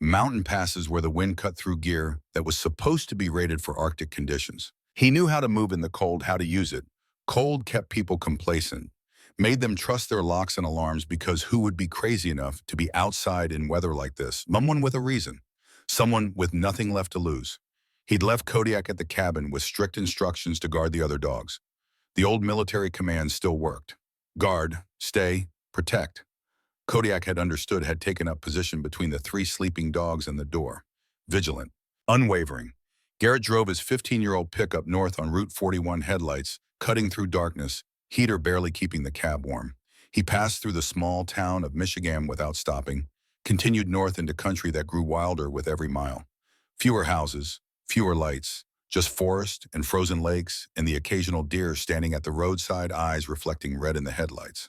Mountain passes where the wind cut through gear that was supposed to be rated for Arctic conditions. He knew how to move in the cold, how to use it. Cold kept people complacent, made them trust their locks and alarms, because who would be crazy enough to be outside in weather like this? Someone with a reason. Someone with nothing left to lose. He'd left Kodiak at the cabin with strict instructions to guard the other dogs. The old military command still worked. Guard, stay, protect. Kodiak had understood, had taken up position between the three sleeping dogs and the door. Vigilant, unwavering. Garrett drove his 15-year-old pickup north on Route 41, headlights cutting through darkness, heater barely keeping the cab warm. He passed through the small town of Michigan without stopping, continued north into country that grew wilder with every mile. Fewer houses, fewer lights, just forest and frozen lakes and the occasional deer standing at the roadside, eyes reflecting red in the headlights.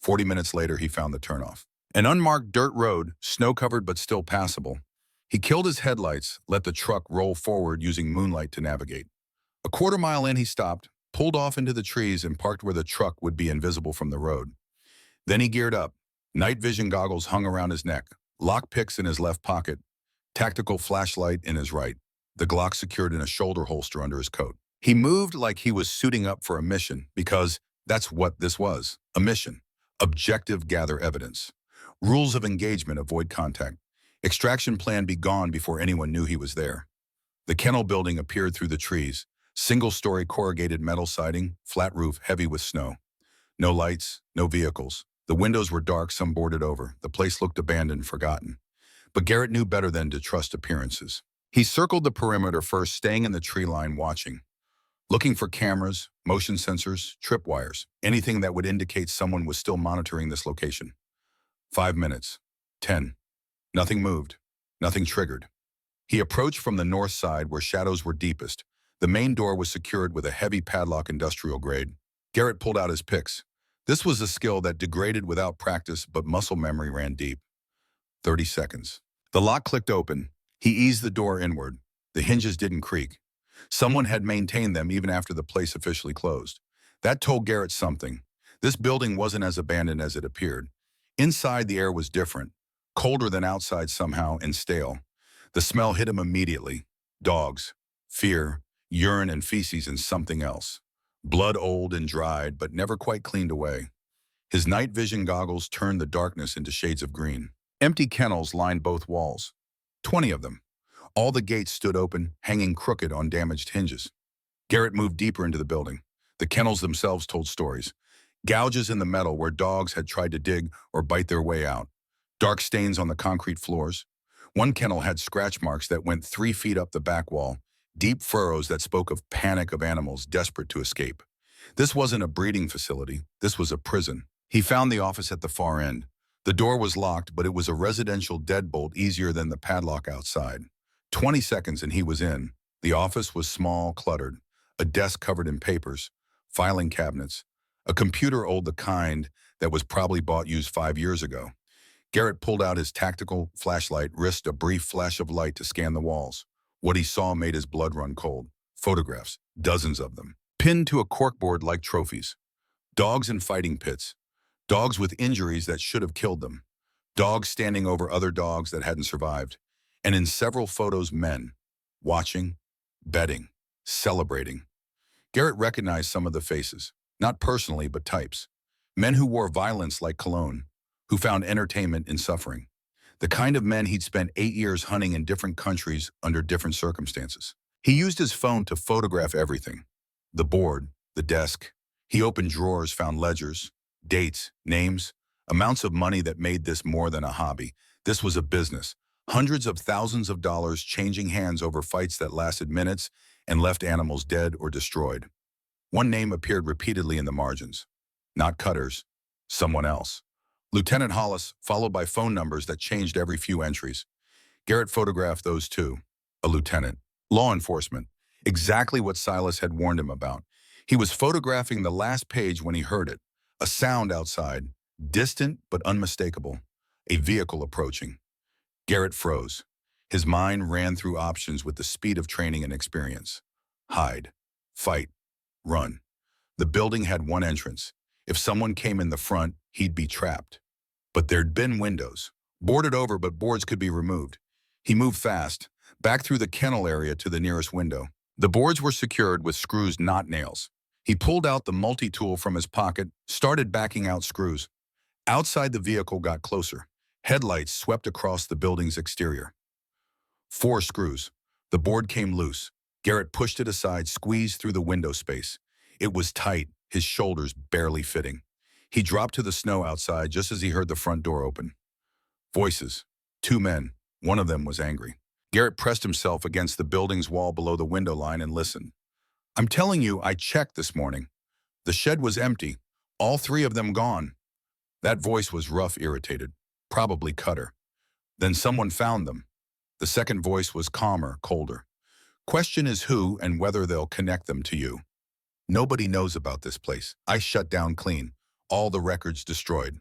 40 minutes later, he found the turnoff. An unmarked dirt road, snow-covered but still passable. He killed his headlights, let the truck roll forward using moonlight to navigate. A quarter mile in, he stopped, pulled off into the trees, and parked where the truck would be invisible from the road. Then he geared up. Night vision goggles hung around his neck, lock picks in his left pocket, tactical flashlight in his right, the Glock secured in a shoulder holster under his coat. He moved like he was suiting up for a mission, because that's what this was, a mission. Objective, gather evidence. Rules of engagement, avoid contact. Extraction plan, be gone before anyone knew he was there. The kennel building appeared through the trees. Single-story corrugated metal siding, flat roof heavy with snow. No lights, no vehicles. The windows were dark, some boarded over. The place looked abandoned, forgotten. But Garrett knew better than to trust appearances. He circled the perimeter first, staying in the tree line, watching. Looking for cameras, motion sensors, tripwires, anything that would indicate someone was still monitoring this location. 5 minutes. 10. Nothing moved. Nothing triggered. He approached from the north side where shadows were deepest. The main door was secured with a heavy padlock, industrial grade. Garrett pulled out his picks. This was a skill that degraded without practice, but muscle memory ran deep. 30 seconds. The lock clicked open. He eased the door inward. The hinges didn't creak. Someone had maintained them even after the place officially closed. That told Garrett something. This building wasn't as abandoned as it appeared. Inside, the air was different, colder than outside somehow, and stale. The smell hit him immediately. Dogs, fear, urine and feces, and something else. Blood, old and dried, but never quite cleaned away. His night vision goggles turned the darkness into shades of green. Empty kennels lined both walls. 20 of them. All the gates stood open, hanging crooked on damaged hinges. Garrett moved deeper into the building. The kennels themselves told stories. Gouges in the metal where dogs had tried to dig or bite their way out. Dark stains on the concrete floors. One kennel had scratch marks that went 3 feet up the back wall. Deep furrows that spoke of panic of animals desperate to escape. This wasn't a breeding facility. This was a prison. He found the office at the far end. The door was locked, but it was a residential deadbolt, easier than the padlock outside. 20 seconds and he was in. The office was small, cluttered. A desk covered in papers, filing cabinets, a computer, old, the kind that was probably bought used 5 years ago. Garrett pulled out his tactical flashlight, risked a brief flash of light to scan the walls. What he saw made his blood run cold. Photographs, dozens of them, pinned to a corkboard like trophies. Dogs in fighting pits. Dogs with injuries that should have killed them. Dogs standing over other dogs that hadn't survived. And in several photos, men, watching, betting, celebrating. Garrett recognized some of the faces, not personally, but types. Men who wore violence like cologne, who found entertainment in suffering. The kind of men he'd spent 8 years hunting in different countries under different circumstances. He used his phone to photograph everything. The board, the desk. He opened drawers, found ledgers, dates, names, Amounts of money that made this more than a hobby. This was a business. Hundreds of thousands of dollars changing hands over fights that lasted minutes and left animals dead or destroyed. One name appeared repeatedly in the margins. Not Cutter's. Someone else. Lieutenant Hollis, followed by phone numbers that changed every few entries. Garrett photographed those too. A lieutenant. Law enforcement. Exactly what Silas had warned him about. He was photographing the last page when he heard it. A sound outside, distant but unmistakable. A vehicle approaching. Garrett froze. His mind ran through options with the speed of training and experience. Hide. Fight. Run. The building had one entrance. If someone came in the front, he'd be trapped. But there'd been windows. Boarded over, but boards could be removed. He moved fast, back through the kennel area to the nearest window. The boards were secured with screws, not nails. He pulled out the multi-tool from his pocket, started backing out screws. Outside, the vehicle got closer. Headlights swept across the building's exterior. 4 screws. The board came loose. Garrett pushed it aside, squeezed through the window space. It was tight, his shoulders barely fitting. He dropped to the snow outside just as he heard the front door open. Voices. 2 men. One of them was angry. Garrett pressed himself against the building's wall below the window line and listened. "I'm telling you, I checked this morning. The shed was empty. All 3 of them gone." That voice was rough, irritated. Probably Cutter. "Then someone found them." The second voice was calmer, colder. "Question is who and whether they'll connect them to you. Nobody knows about this place. I shut down clean. All the records destroyed.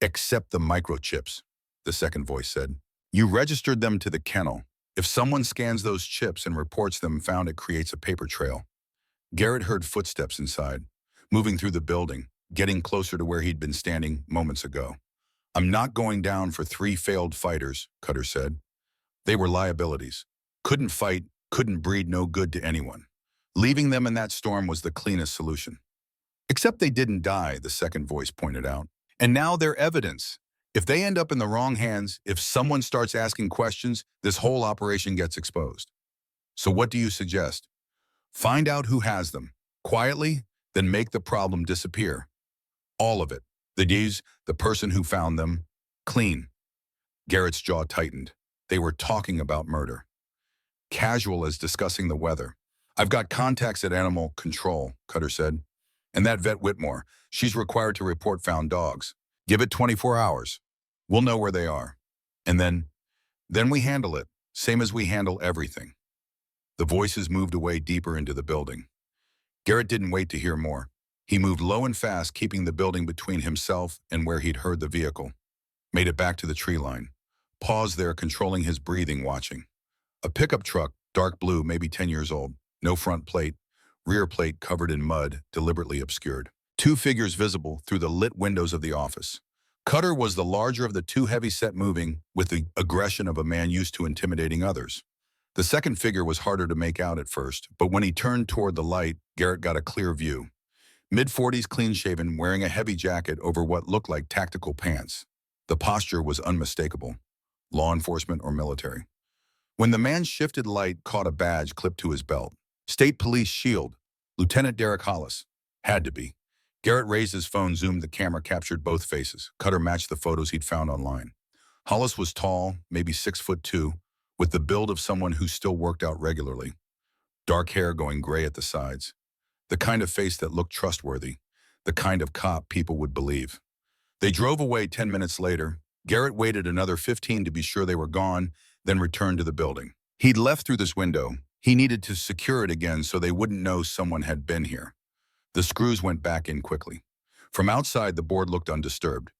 Except the microchips," the second voice said. "You registered them to the kennel. If someone scans those chips and reports them found, it creates a paper trail." Garrett heard footsteps inside, moving through the building, getting closer to where he'd been standing moments ago. "I'm not going down for 3 failed fighters," Cutter said. "They were liabilities. Couldn't fight, couldn't breed, no good to anyone. Leaving them in that storm was the cleanest solution." "Except they didn't die," the second voice pointed out. "And now they're evidence. If they end up in the wrong hands, if someone starts asking questions, this whole operation gets exposed. So what do you suggest? Find out who has them. Quietly, then make the problem disappear. All of it. The D's, the person who found them. Clean." Garrett's jaw tightened. They were talking about murder. Casual as discussing the weather. "I've got contacts at Animal Control," Cutter said. "And that vet Whitmore, she's required to report found dogs. Give it 24 hours. We'll know where they are. And then we handle it, same as we handle everything." The voices moved away deeper into the building. Garrett didn't wait to hear more. He moved low and fast, keeping the building between himself and where he'd heard the vehicle. Made it back to the tree line. Paused there, controlling his breathing, watching. A pickup truck, dark blue, maybe 10 years old. No front plate. Rear plate covered in mud, deliberately obscured. 2 figures visible through the lit windows of the office. Cutter was the larger of the 2, heavy-set, moving with the aggression of a man used to intimidating others. The second figure was harder to make out at first, but when he turned toward the light, Garrett got a clear view. Mid-40s, clean-shaven, wearing a heavy jacket over what looked like tactical pants. The posture was unmistakable. Law enforcement or military. When the man's shifted light caught a badge clipped to his belt. State Police Shield. Lieutenant Derek Hollis. Had to be. Garrett raised his phone, zoomed, the camera captured both faces. Cutter matched the photos he'd found online. Hollis was tall, maybe 6'2", with the build of someone who still worked out regularly. Dark hair going gray at the sides. The kind of face that looked trustworthy. The kind of cop people would believe. They drove away 10 minutes later. Garrett waited another 15 to be sure they were gone, then returned to the building. He'd left through this window. He needed to secure it again so they wouldn't know someone had been here. The screws went back in quickly. From outside, the board looked undisturbed.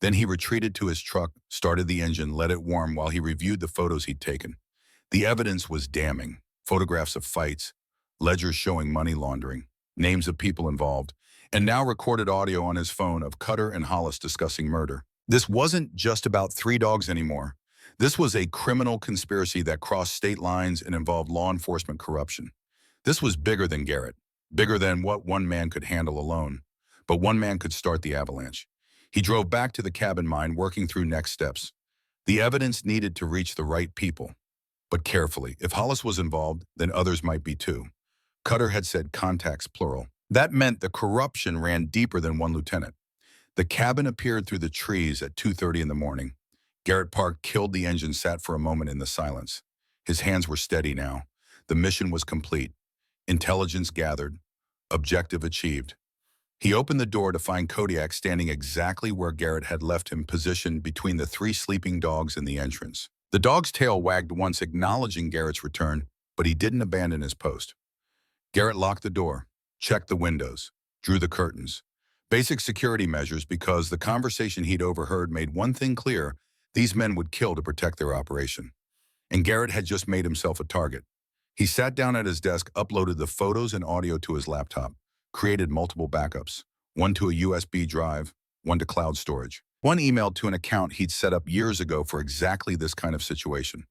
Then he retreated to his truck, started the engine, let it warm while he reviewed the photos he'd taken. The evidence was damning. Photographs of fights, ledgers showing money laundering, names of people involved, and now recorded audio on his phone of Cutter and Hollis discussing murder. This wasn't just about 3 dogs anymore. This was a criminal conspiracy that crossed state lines and involved law enforcement corruption. This was bigger than Garrett, bigger than what one man could handle alone. But one man could start the avalanche. He drove back to the cabin mine, working through next steps. The evidence needed to reach the right people. But carefully, if Hollis was involved, then others might be too. Cutter had said contacts plural. That meant the corruption ran deeper than one lieutenant. The cabin appeared through the trees at 2:30 in the morning. Garrett Park killed the engine, sat for a moment in the silence. His hands were steady now. The mission was complete. Intelligence gathered. Objective achieved. He opened the door to find Kodiak standing exactly where Garrett had left him, positioned between the three sleeping dogs in the entrance. The dog's tail wagged once, acknowledging Garrett's return, but he didn't abandon his post. Garrett locked the door, checked the windows, drew the curtains. Basic security measures, because the conversation he'd overheard made one thing clear: these men would kill to protect their operation. And Garrett had just made himself a target. He sat down at his desk, uploaded the photos and audio to his laptop, created multiple backups, one to a USB drive, one to cloud storage, one emailed to an account he'd set up years ago for exactly this kind of situation.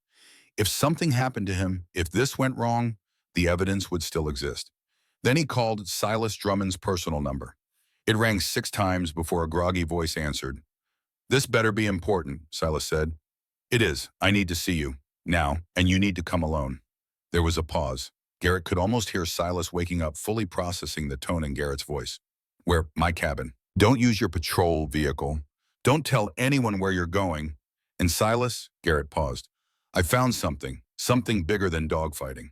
If something happened to him, if this went wrong, the evidence would still exist. Then he called Silas Drummond's personal number. It rang 6 times before a groggy voice answered. "This better be important," Silas said. "It is. I need to see you. Now, and you need to come alone." There was a pause. Garrett could almost hear Silas waking up, fully processing the tone in Garrett's voice. "Where? My cabin. Don't use your patrol vehicle. Don't tell anyone where you're going." "And Silas," Garrett paused, "I found something bigger than dogfighting.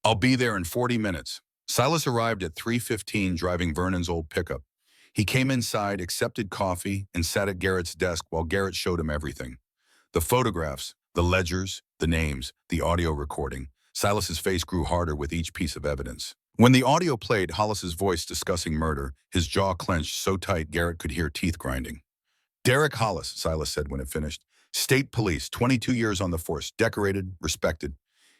I'll be there in 40 minutes. Silas arrived at 3:15, driving Vernon's old pickup. He came inside, accepted coffee, and sat at Garrett's desk while Garrett showed him everything. The photographs, the ledgers, the names, the audio recording. Silas's face grew harder with each piece of evidence. When the audio played, Hollis's voice discussing murder, his jaw clenched so tight Garrett could hear teeth grinding. "Derek Hollis," Silas said when it finished. "State police, 22 years on the force, decorated, respected."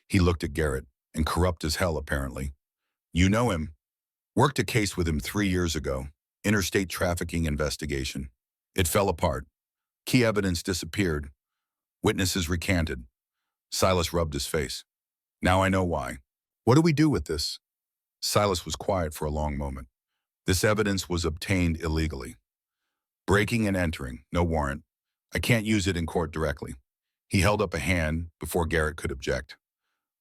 He looked at Garrett, and corrupt as hell apparently. "You know him." "Worked a case with him 3 years ago. Interstate trafficking investigation. It fell apart. Key evidence disappeared. Witnesses recanted." Silas rubbed his face. "Now I know why. What do we do with this?" Silas was quiet for a long moment. "This evidence was obtained illegally. Breaking and entering, no warrant. I can't use it in court directly." He held up a hand before Garrett could object.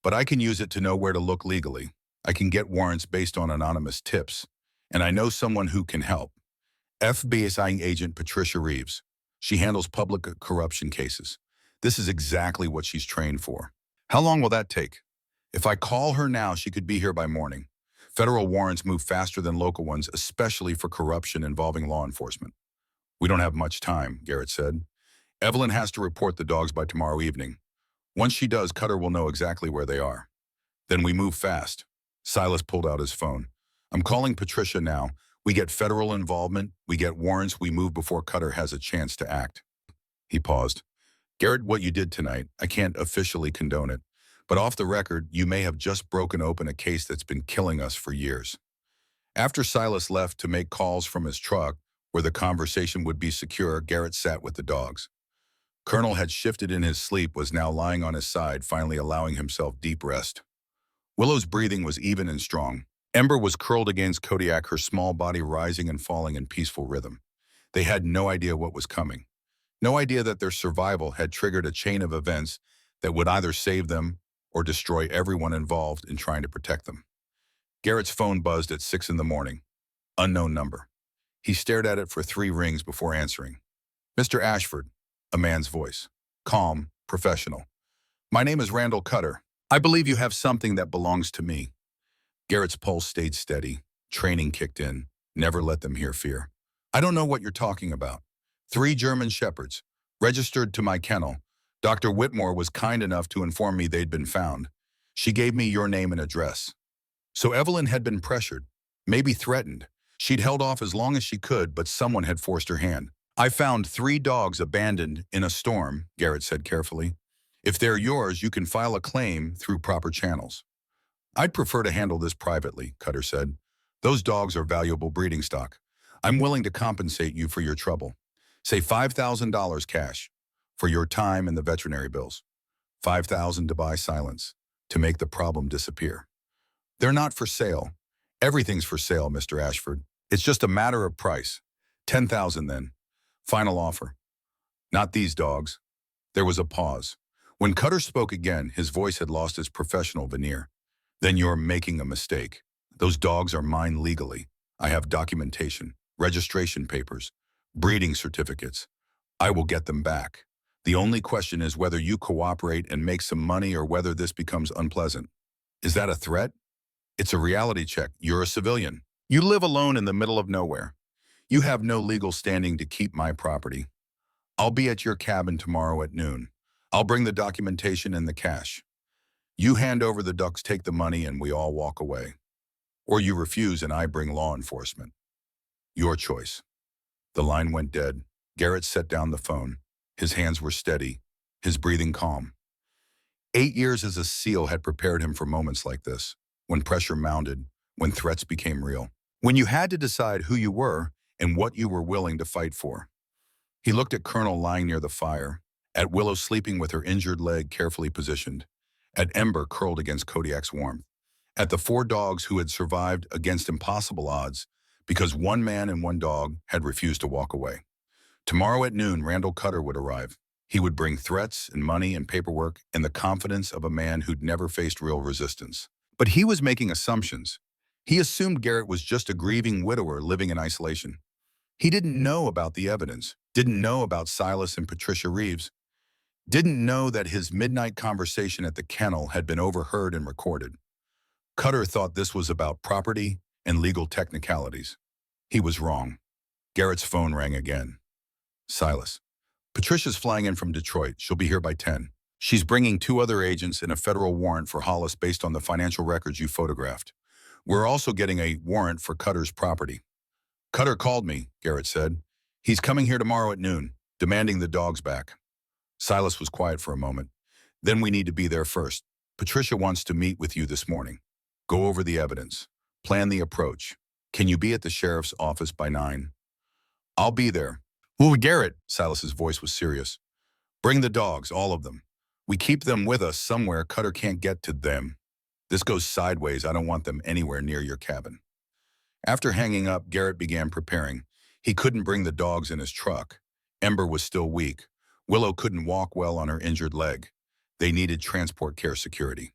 "But I can use it to know where to look legally. I can get warrants based on anonymous tips. And I know someone who can help. FBI agent Patricia Reeves. She handles public corruption cases. This is exactly what she's trained for." "How long will that take?" "If I call her now, she could be here by morning. Federal warrants move faster than local ones, especially for corruption involving law enforcement." "We don't have much time," Garrett said. "Evelyn has to report the dogs by tomorrow evening. Once she does, Cutter will know exactly where they are. Then we move fast." Silas pulled out his phone. "I'm calling Patricia now. We get federal involvement, we get warrants, we move before Cutter has a chance to act." He paused. "Garrett, what you did tonight, I can't officially condone it. But off the record, you may have just broken open a case that's been killing us for years." After Silas left to make calls from his truck, where the conversation would be secure, Garrett sat with the dogs. Colonel had shifted in his sleep, was now lying on his side, finally allowing himself deep rest. Willow's breathing was even and strong. Ember was curled against Kodiak, her small body rising and falling in peaceful rhythm. They had no idea what was coming. No idea that their survival had triggered a chain of events that would either save them or destroy everyone involved in trying to protect them. Garrett's phone buzzed at 6 in the morning. Unknown number. He stared at it for 3 rings before answering. "Mr. Ashford," a man's voice. Calm, professional. "My name is Randall Cutter. I believe you have something that belongs to me." Garrett's pulse stayed steady. Training kicked in. Never let them hear fear. "I don't know what you're talking about. 3 German shepherds, registered to my kennel. Dr. Whitmore was kind enough to inform me they'd been found. She gave me your name and address." So Evelyn had been pressured, maybe threatened. She'd held off as long as she could, but someone had forced her hand. "I found 3 dogs abandoned in a storm," Garrett said carefully. "If they're yours, you can file a claim through proper channels." "I'd prefer to handle this privately," Cutter said. "Those dogs are valuable breeding stock. I'm willing to compensate you for your trouble. Say $5,000 cash for your time and the veterinary bills. $5,000 to buy silence, to make the problem disappear. They're not for sale. Everything's for sale, Mr. Ashford. It's just a matter of price. $10,000 then. Final offer. Not these dogs." There was a pause. When Cutter spoke again, his voice had lost its professional veneer. "Then you're making a mistake. Those dogs are mine legally. I have documentation, registration papers, Breeding certificates. I will get them back. The only question is whether you cooperate and make some money or whether this becomes unpleasant. Is that a threat? It's a reality check. You're a civilian. You live alone in the middle of nowhere. You have no legal standing to keep my property. I'll be at your cabin tomorrow at noon. I'll bring the documentation and the cash. You hand over the ducks, take the money, and we all walk away. Or you refuse and I bring law enforcement. Your choice. The line went dead. Garrett set down the phone. His hands were steady, his breathing calm. 8 years as a SEAL had prepared him for moments like this, when pressure mounted, when threats became real, when you had to decide who you were and what you were willing to fight for. He looked at Colonel lying near the fire, at Willow sleeping with her injured leg carefully positioned, at Ember curled against Kodiak's warmth, at the 4 dogs who had survived against impossible odds because one man and one dog had refused to walk away. Tomorrow at noon, Randall Cutter would arrive. He would bring threats and money and paperwork and the confidence of a man who'd never faced real resistance. But he was making assumptions. He assumed Garrett was just a grieving widower living in isolation. He didn't know about the evidence, didn't know about Silas and Patricia Reeves, didn't know that his midnight conversation at the kennel had been overheard and recorded. Cutter thought this was about property and legal technicalities. He was wrong. Garrett's phone rang again. Silas. Patricia's flying in from Detroit. She'll be here by 10. She's bringing 2 other agents and a federal warrant for Hollis based on the financial records you photographed. We're also getting a warrant for Cutter's property. Cutter called me, Garrett said. He's coming here tomorrow at noon, demanding the dogs back. Silas was quiet for a moment. Then we need to be there first. Patricia wants to meet with you this morning. Go over the evidence. Plan the approach. Can you be at the sheriff's office by 9? I'll be there. Well, Garrett, Silas's voice was serious. Bring the dogs, all of them. We keep them with us somewhere Cutter can't get to them. This goes sideways. I don't want them anywhere near your cabin. After hanging up, Garrett began preparing. He couldn't bring the dogs in his truck. Ember was still weak. Willow couldn't walk well on her injured leg. They needed transport care security.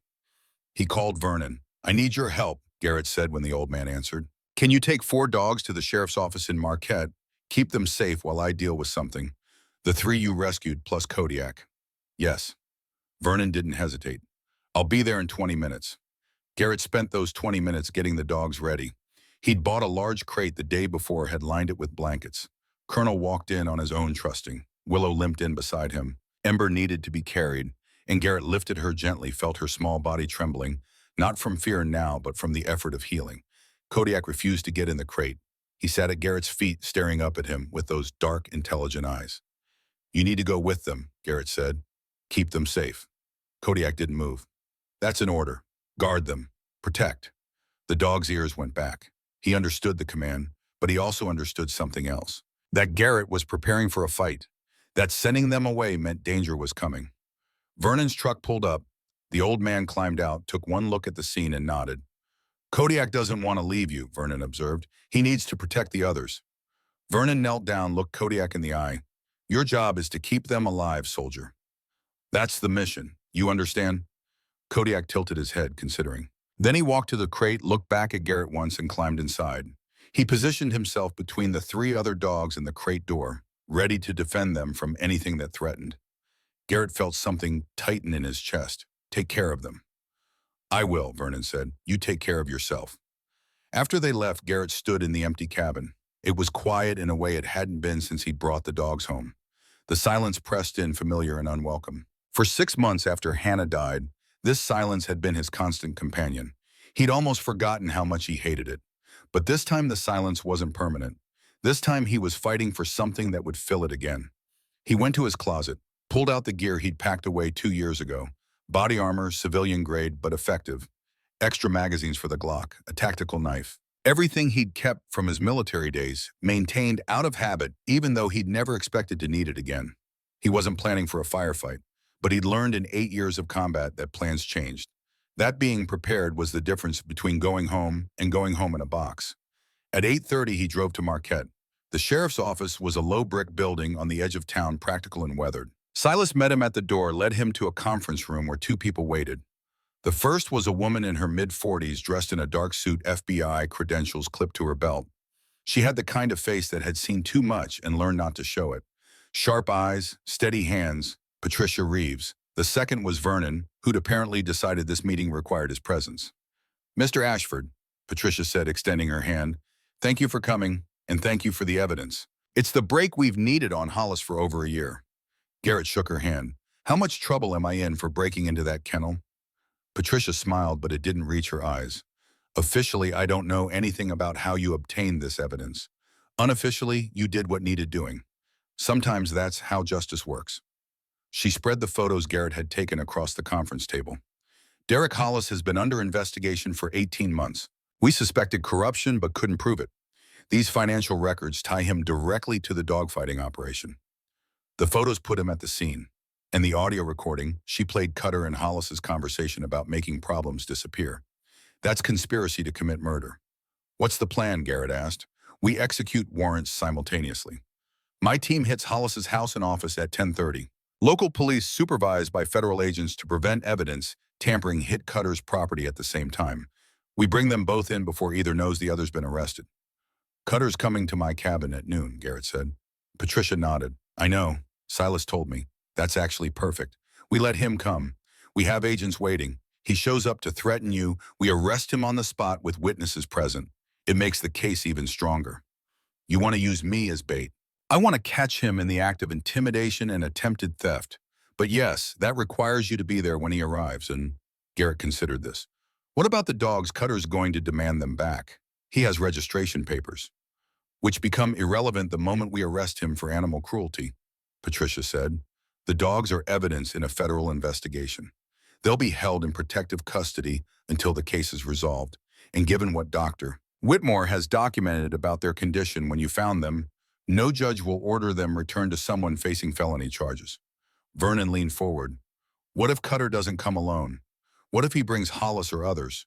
He called Vernon. I need your help, Garrett said when the old man answered. Can you take 4 dogs to the sheriff's office in Marquette? Keep them safe while I deal with something. The 3 you rescued plus Kodiak. Yes. Vernon didn't hesitate. I'll be there in 20 minutes. Garrett spent those 20 minutes getting the dogs ready. He'd bought a large crate the day before, had lined it with blankets. Colonel walked in on his own trusting. Willow limped in beside him. Ember needed to be carried, and Garrett lifted her gently, felt her small body trembling, not from fear now, but from the effort of healing. Kodiak refused to get in the crate. He sat at Garrett's feet, staring up at him with those dark, intelligent eyes. You need to go with them, Garrett said. Keep them safe. Kodiak didn't move. That's an order. Guard them. Protect. The dog's ears went back. He understood the command, but he also understood something else. That Garrett was preparing for a fight. That sending them away meant danger was coming. Vernon's truck pulled up. The old man climbed out, took one look at the scene and nodded. Kodiak doesn't want to leave you, Vernon observed. He needs to protect the others. Vernon knelt down, looked Kodiak in the eye. Your job is to keep them alive, soldier. That's the mission. You understand? Kodiak tilted his head, considering. Then he walked to the crate, looked back at Garrett once, and climbed inside. He positioned himself between the 3 other dogs and the crate door, ready to defend them from anything that threatened. Garrett felt something tighten in his chest. Take care of them. I will, Vernon said. You take care of yourself. After they left, Garrett stood in the empty cabin. It was quiet in a way it hadn't been since he'd brought the dogs home. The silence pressed in, familiar and unwelcome. For 6 months after Hannah died, this silence had been his constant companion. He'd almost forgotten how much he hated it. But this time the silence wasn't permanent. This time he was fighting for something that would fill it again. He went to his closet, pulled out the gear he'd packed away 2 years ago. Body armor, civilian grade, but effective. Extra magazines for the Glock, a tactical knife. Everything he'd kept from his military days, maintained out of habit, even though he'd never expected to need it again. He wasn't planning for a firefight, but he'd learned in 8 years of combat that plans changed. That being prepared was the difference between going home and going home in a box. At 8:30, he drove to Marquette. The sheriff's office was a low brick building on the edge of town, practical and weathered. Silas met him at the door, led him to a conference room where 2 people waited. The first was a woman in her mid-40s dressed in a dark suit, FBI credentials clipped to her belt. She had the kind of face that had seen too much and learned not to show it. Sharp eyes, steady hands, Patricia Reeves. The second was Vernon, who'd apparently decided this meeting required his presence. Mr. Ashford, Patricia said, extending her hand, thank you for coming, and thank you for the evidence. It's the break we've needed on Hollis for over a year. Garrett shook her hand. How much trouble am I in for breaking into that kennel? Patricia smiled, but it didn't reach her eyes. Officially, I don't know anything about how you obtained this evidence. Unofficially, you did what needed doing. Sometimes that's how justice works. She spread the photos Garrett had taken across the conference table. Derek Hollis has been under investigation for 18 months. We suspected corruption but couldn't prove it. These financial records tie him directly to the dogfighting operation. The photos put him at the scene. And the audio recording, she played Cutter and Hollis's conversation about making problems disappear. That's conspiracy to commit murder. What's the plan, Garrett asked. We execute warrants simultaneously. My team hits Hollis's house and office at 10:30. Local police supervised by federal agents to prevent evidence tampering hit Cutter's property at the same time. We bring them both in before either knows the other's been arrested. Cutter's coming to my cabin at noon, Garrett said. Patricia nodded. I know. Silas told me. That's actually perfect. We let him come. We have agents waiting. He shows up to threaten you. We arrest him on the spot with witnesses present. It makes the case even stronger. You want to use me as bait. I want to catch him in the act of intimidation and attempted theft. But yes, that requires you to be there when he arrives, and Garrett considered this. What about the dogs? Cutter's going to demand them back. He has registration papers, which become irrelevant the moment we arrest him for animal cruelty, Patricia said. The dogs are evidence in a federal investigation. They'll be held in protective custody until the case is resolved. And given what Dr. Whitmore has documented about their condition when you found them, no judge will order them returned to someone facing felony charges. Vernon leaned forward. What if Cutter doesn't come alone? What if he brings Hollis or others?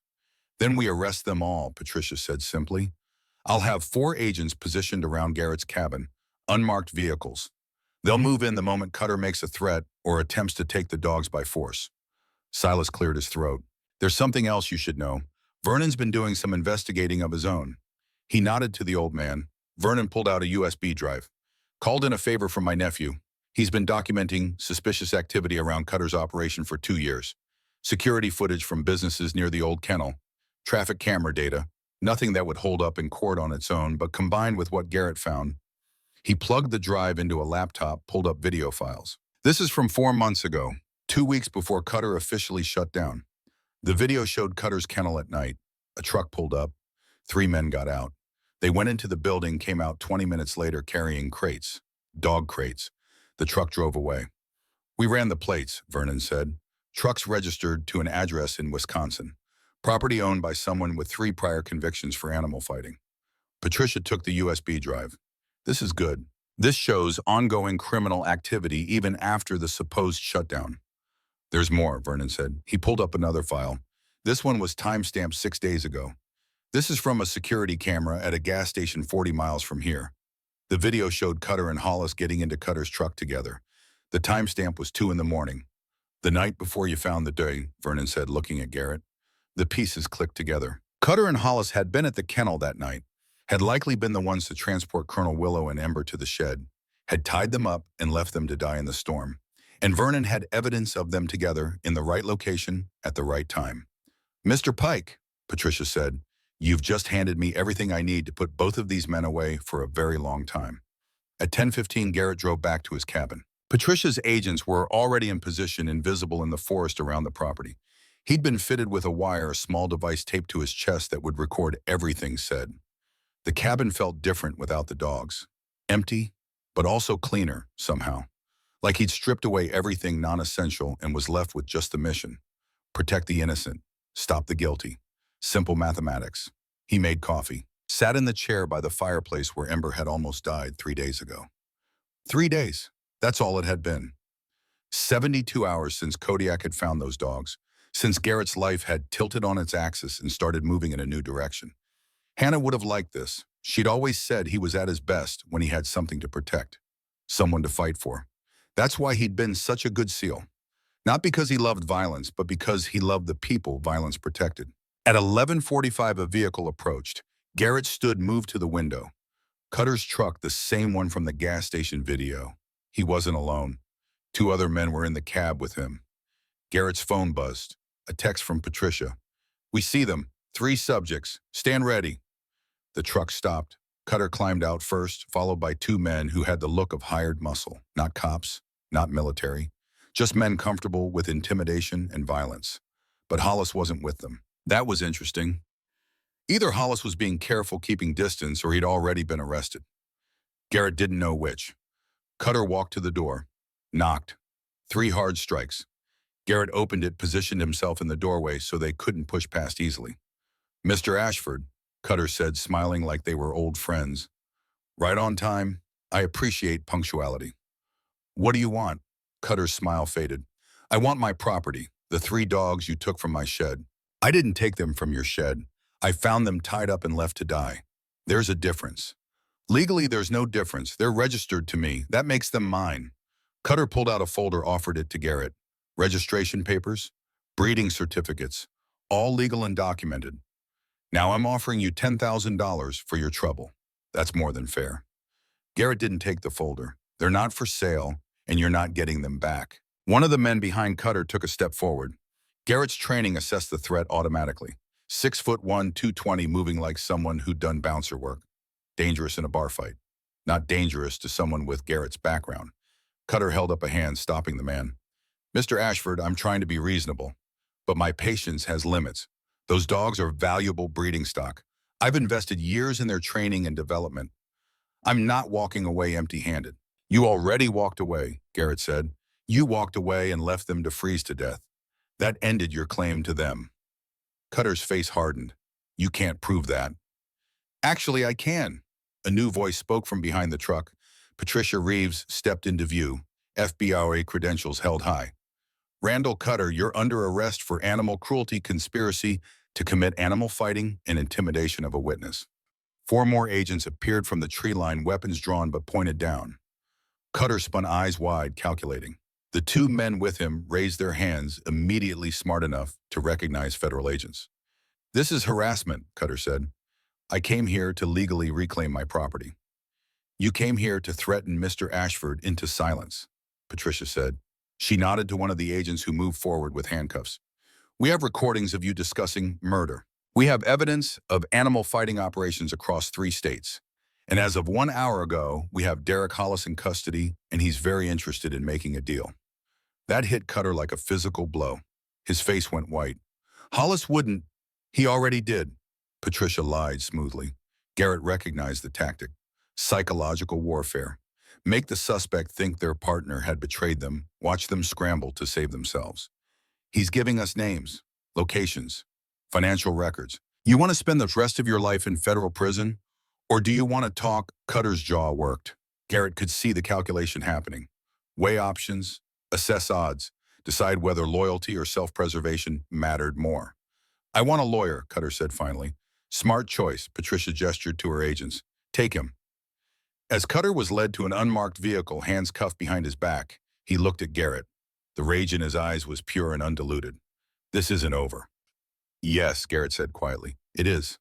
Then we arrest them all, Patricia said simply. I'll have 4 agents positioned around Garrett's cabin, unmarked vehicles. They'll move in the moment Cutter makes a threat or attempts to take the dogs by force. Silas cleared his throat. There's something else you should know. Vernon's been doing some investigating of his own. He nodded to the old man. Vernon pulled out a USB drive. Called in a favor from my nephew. He's been documenting suspicious activity around Cutter's operation for 2 years. Security footage from businesses near the old kennel. Traffic camera data. Nothing that would hold up in court on its own, but combined with what Garrett found. He plugged the drive into a laptop, pulled up video files. This is from 4 months ago, 2 weeks before Cutter officially shut down. The video showed Cutter's kennel at night. A truck pulled up. 3 men got out. They went into the building, came out 20 minutes later carrying crates. Dog crates. The truck drove away. We ran the plates, Vernon said. Trucks registered to an address in Wisconsin. Property owned by someone with 3 prior convictions for animal fighting. Patricia took the USB drive. This is good. This shows ongoing criminal activity even after the supposed shutdown. There's more, Vernon said. He pulled up another file. This one was timestamped 6 days ago. This is from a security camera at a gas station 40 miles from here. The video showed Cutter and Hollis getting into Cutter's truck together. The timestamp was 2 in the morning. The night before you found the day, Vernon said, looking at Garrett. The pieces clicked together. Cutter and Hollis had been at the kennel that night, had likely been the ones to transport Colonel Willow and Ember to the shed, had tied them up and left them to die in the storm. And Vernon had evidence of them together in the right location at the right time. Mr. Pike, Patricia said, you've just handed me everything I need to put both of these men away for a very long time. At 10:15, Garrett drove back to his cabin. Patricia's agents were already in position, invisible in the forest around the property. He'd been fitted with a wire, a small device taped to his chest that would record everything said. The cabin felt different without the dogs. Empty, but also cleaner, somehow. Like he'd stripped away everything non-essential and was left with just the mission. Protect the innocent. Stop the guilty. Simple mathematics. He made coffee. Sat in the chair by the fireplace where Ember had almost died 3 days ago. 3 days. That's all it had been. 72 hours since Kodiak had found those dogs. Since Garrett's life had tilted on its axis and started moving in a new direction. Hannah would have liked this. She'd always said he was at his best when he had something to protect, someone to fight for. That's why he'd been such a good SEAL. Not because he loved violence, but because he loved the people violence protected. At 11:45, a vehicle approached. Garrett stood, moved to the window. Cutter's truck, the same one from the gas station video. He wasn't alone. Two other men were in the cab with him. Garrett's phone buzzed. A text from Patricia. "We see them. 3 subjects. Stand ready." The truck stopped. Cutter climbed out first, followed by 2 men who had the look of hired muscle. Not cops, not military. Just men comfortable with intimidation and violence. But Hollis wasn't with them. That was interesting. Either Hollis was being careful keeping distance or he'd already been arrested. Garrett didn't know which. Cutter walked to the door. Knocked. 3 hard strikes. Garrett opened it, positioned himself in the doorway so they couldn't push past easily. "Mr. Ashford," Cutter said, smiling like they were old friends. "Right on time. I appreciate punctuality." "What do you want?" Cutter's smile faded. "I want my property, the 3 dogs you took from my shed." "I didn't take them from your shed. I found them tied up and left to die. There's a difference." "Legally, there's no difference. They're registered to me. That makes them mine." Cutter pulled out a folder, offered it to Garrett. "Registration papers, breeding certificates, all legal and documented. Now I'm offering you $10,000 for your trouble. That's more than fair." Garrett didn't take the folder. "They're not for sale, and you're not getting them back." One of the men behind Cutter took a step forward. Garrett's training assessed the threat automatically. 6'1", 220, moving like someone who'd done bouncer work. Dangerous in a bar fight. Not dangerous to someone with Garrett's background. Cutter held up a hand, stopping the man. "Mr. Ashford, I'm trying to be reasonable, but my patience has limits. Those dogs are valuable breeding stock. I've invested years in their training and development. I'm not walking away empty-handed." "You already walked away," Garrett said. "You walked away and left them to freeze to death. That ended your claim to them." Cutter's face hardened. "You can't prove that." "Actually, I can." A new voice spoke from behind the truck. Patricia Reeves stepped into view, FBI credentials held high. "Randall Cutter, you're under arrest for animal cruelty conspiracy to commit animal fighting and intimidation of a witness." 4 more agents appeared from the tree line, weapons drawn but pointed down. Cutter spun, eyes wide, calculating. The 2 men with him raised their hands, immediately smart enough to recognize federal agents. "This is harassment," Cutter said. "I came here to legally reclaim my property." "You came here to threaten Mr. Ashford into silence," Patricia said. She nodded to one of the agents who moved forward with handcuffs. "We have recordings of you discussing murder. We have evidence of animal fighting operations across 3 states. And as of 1 hour ago, we have Derek Hollis in custody, and he's very interested in making a deal." That hit Cutter like a physical blow. His face went white. "Hollis wouldn't. He already did." Patricia lied smoothly. Garrett recognized the tactic. Psychological warfare. Make the suspect think their partner had betrayed them, watch them scramble to save themselves. "He's giving us names, locations, financial records. You want to spend the rest of your life in federal prison? Or do you want to talk?" Cutter's jaw worked. Garrett could see the calculation happening. Weigh options, assess odds, decide whether loyalty or self-preservation mattered more. "I want a lawyer," Cutter said finally. "Smart choice," Patricia gestured to her agents. "Take him." As Cutter was led to an unmarked vehicle, hands cuffed behind his back, he looked at Garrett. The rage in his eyes was pure and undiluted. "This isn't over." "Yes," Garrett said quietly. "It is."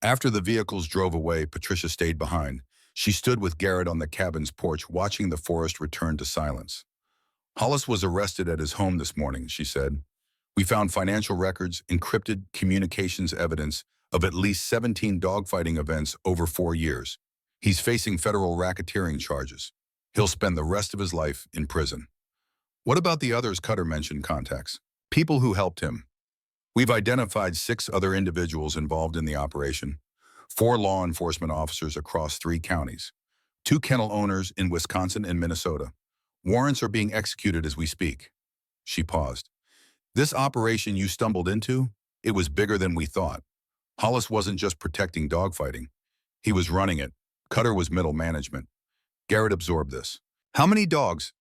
After the vehicles drove away, Patricia stayed behind. She stood with Garrett on the cabin's porch, watching the forest return to silence. "Hollis was arrested at his home this morning," she said. "We found financial records, encrypted communications evidence of at least 17 dogfighting events over 4 years. He's facing federal racketeering charges. He'll spend the rest of his life in prison." "What about the others?" Cutter mentioned contacts. "People who helped him." "We've identified 6 other individuals involved in the operation. 4 law enforcement officers across 3 counties. 2 kennel owners in Wisconsin and Minnesota. Warrants are being executed as we speak." She paused. "This operation you stumbled into, it was bigger than we thought. Hollis wasn't just protecting dogfighting. He was running it. Cutter was middle management." Garrett absorbed this. "How many dogs?"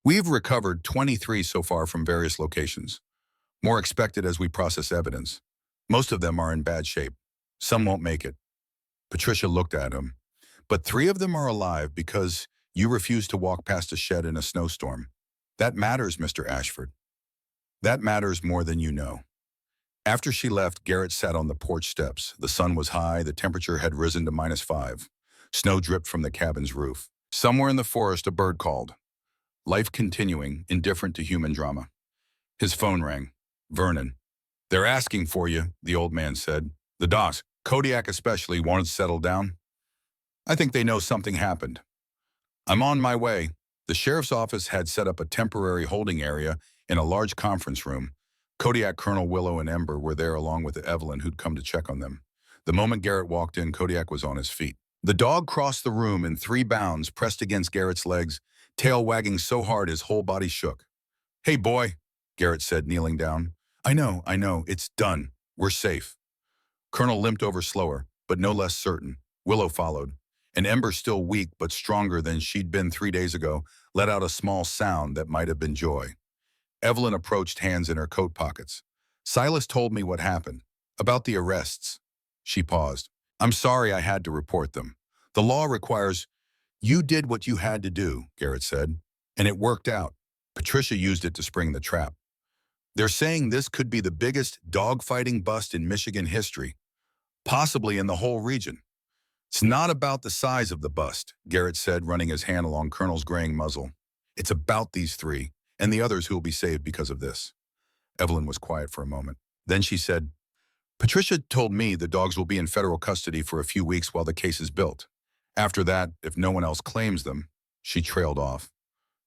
"We've recovered 23 so far from various locations. More expected as we process evidence. Most of them are in bad shape. Some won't make it." Patricia looked at him. "But 3 of them are alive because you refused to walk past a shed in a snowstorm. That matters, Mr. Ashford. That matters more than you know." After she left, Garrett sat on the porch steps. The sun was high, the temperature had risen to -5. Snow dripped from the cabin's roof. Somewhere in the forest, a bird called. Life continuing, indifferent to human drama. His phone rang. Vernon. "They're asking for you," the old man said. "The docs, Kodiak especially, won't settle down. I think they know something happened. I'm on my way." The sheriff's office had set up a temporary holding area in a large conference room. Kodiak, Colonel Willow, and Ember were there along with Evelyn, who'd come to check on them. The moment Garrett walked in, Kodiak was on his feet. The dog crossed the room in 3 bounds, pressed against Garrett's legs, tail wagging so hard his whole body shook. "Hey, boy," Garrett said, kneeling down. I know, it's done. We're safe." Colonel limped over slower, but no less certain. Willow followed, and Ember, still weak but stronger than she'd been 3 days ago, let out a small sound that might have been joy. Evelyn approached, hands in her coat pockets. "Silas told me what happened. About the arrests." She paused. "I'm sorry I had to report them. The law requires—" "You did what you had to do," Garrett said, "and it worked out. Patricia used it to spring the trap. They're saying this could be the biggest dogfighting bust in Michigan history, possibly in the whole region." "It's not about the size of the bust," Garrett said, running his hand along Colonel's graying muzzle. "It's about these three, and the others who will be saved because of this." Evelyn was quiet for a moment. Then she said, "Patricia told me the dogs will be in federal custody for a few weeks while the case is built. After that, if no one else claims them—" She trailed off.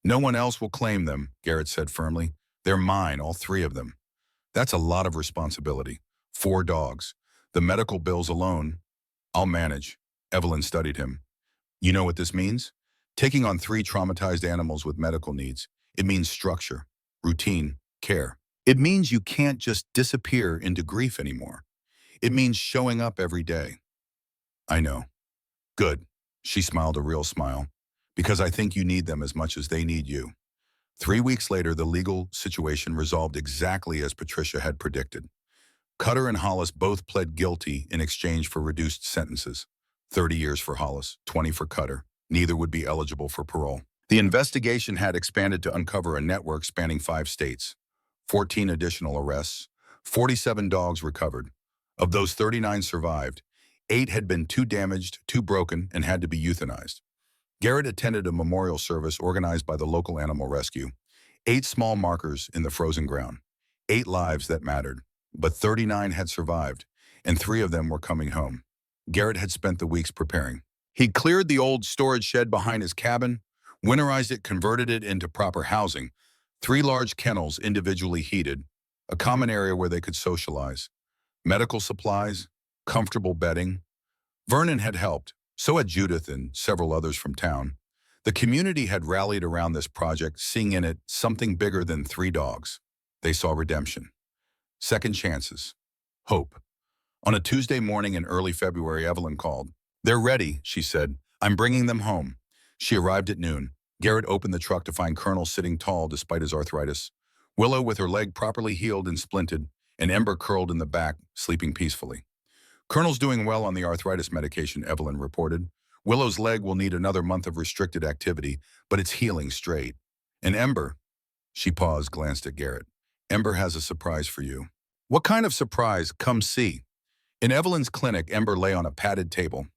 "No one else will claim them," Garrett said firmly. "They're mine, all 3 of them. That's a lot of responsibility. 4 dogs. The medical bills alone, I'll manage." Evelyn studied him. "You know what this means? Taking on 3 traumatized animals with medical needs. It means structure, routine, care. It means you can't just disappear into grief anymore. It means showing up every day." "I know." "Good." She smiled a real smile. "Because I think you need them as much as they need you." 3 weeks later, the legal situation resolved exactly as Patricia had predicted. Cutter and Hollis both pled guilty in exchange for reduced sentences. 30 years for Hollis, 20 for Cutter. Neither would be eligible for parole. The investigation had expanded to uncover a network spanning 5 states. 14 additional arrests, 47 dogs recovered. Of those, 39 survived. 8 had been too damaged, too broken, and had to be euthanized. Garrett attended a memorial service organized by the local animal rescue. 8 small markers in the frozen ground. 8 lives that mattered. But 39 had survived, and 3 of them were coming home. Garrett had spent the weeks preparing. He'd cleared the old storage shed behind his cabin, winterized it, converted it into proper housing. 3 large kennels individually heated, a common area where they could socialize. Medical supplies, comfortable bedding. Vernon had helped. So had Judith and several others from town. The community had rallied around this project, seeing in it something bigger than 3 dogs. They saw redemption, second chances, hope. On a Tuesday morning in early February, Evelyn called. "They're ready," she said. "I'm bringing them home." She arrived at noon. Garrett opened the truck to find Colonel sitting tall despite his arthritis, Willow with her leg properly healed and splinted, and Ember curled in the back, sleeping peacefully. "Colonel's doing well on the arthritis medication," Evelyn reported. "Willow's leg will need another month of restricted activity, but it's healing straight. And Ember—" She paused, glanced at Garrett. "Ember has a surprise for you." "What kind of surprise? Come see." In Evelyn's clinic, Ember lay on a padded table.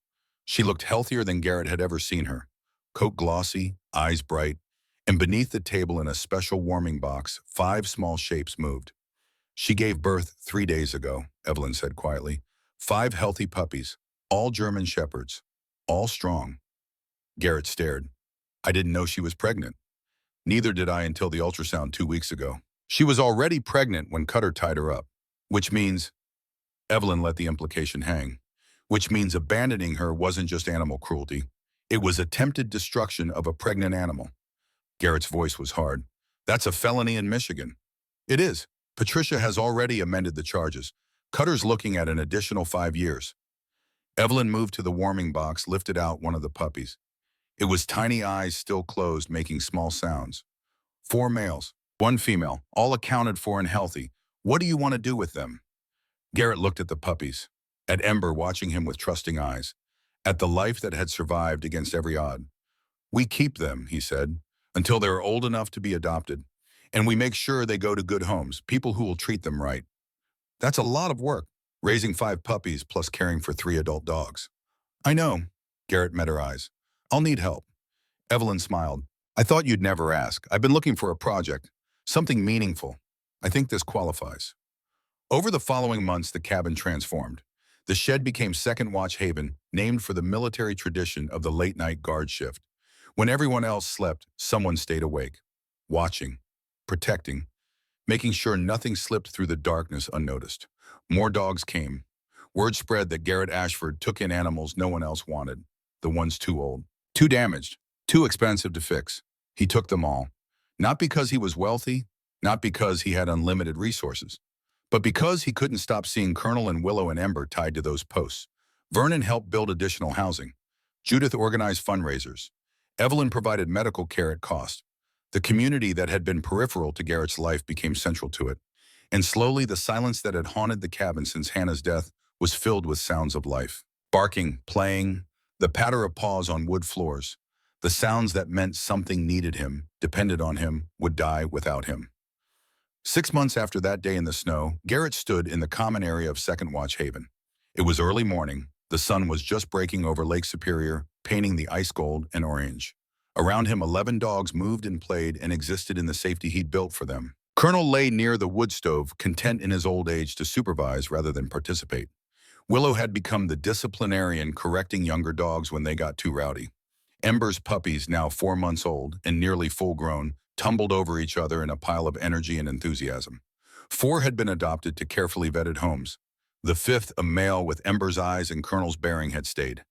She looked healthier than Garrett had ever seen her. Coat glossy, eyes bright, and beneath the table in a special warming box, 5 small shapes moved. "She gave birth 3 days ago," Evelyn said quietly. 5 healthy puppies, all German shepherds, all strong. Garrett stared. "I didn't know she was pregnant." "Neither did I until the ultrasound 2 weeks ago." "She was already pregnant when Cutter tied her up." "Which means—" Evelyn let the implication hang. "Which means abandoning her wasn't just animal cruelty. It was attempted destruction of a pregnant animal." Garrett's voice was hard. "That's a felony in Michigan." "It is. Patricia has already amended the charges. Cutter's looking at an additional 5 years." Evelyn moved to the warming box, lifted out one of the puppies. It was tiny, eyes still closed, making small sounds. 4 males, 1 female, all accounted for and healthy. "What do you want to do with them?" Garrett looked at the puppies, at Ember watching him with trusting eyes, at the life that had survived against every odd. "We keep them," he said, "until they're old enough to be adopted. And we make sure they go to good homes, people who will treat them right. That's a lot of work, raising 5 puppies plus caring for 3 adult dogs." "I know." Garrett met her eyes. I'll need help. Evelyn smiled. I thought you'd never ask. I've been looking for a project. Something meaningful. I think this qualifies. Over the following months, the cabin transformed. The shed became Second Watch Haven, named for the military tradition of the late-night guard shift. When everyone else slept, someone stayed awake, watching, protecting, making sure nothing slipped through the darkness unnoticed. More dogs came. Word spread that Garrett Ashford took in animals no one else wanted, the ones too old, too damaged, too expensive to fix. He took them all. Not because he was wealthy, not because he had unlimited resources, but because he couldn't stop seeing Colonel and Willow and Ember tied to those posts. Vernon helped build additional housing. Judith organized fundraisers. Evelyn provided medical care at cost. The community that had been peripheral to Garrett's life became central to it. And slowly, the silence that had haunted the cabin since Hannah's death was filled with sounds of life. Barking, playing, the patter of paws on wood floors. The sounds that meant something needed him, depended on him, would die without him. 6 months after that day in the snow, Garrett stood in the common area of Second Watch Haven. It was early morning. The sun was just breaking over Lake Superior, painting the ice gold and orange. Around him, 11 dogs moved and played and existed in the safety he'd built for them. Colonel lay near the wood stove, content in his old age to supervise rather than participate. Willow had become the disciplinarian, correcting younger dogs when they got too rowdy. Ember's puppies, now 4 months old and nearly full-grown, tumbled over each other in a pile of energy and enthusiasm. 4 had been adopted to carefully vetted homes. The 5th, a male with Ember's eyes and Colonel's bearing, had stayed.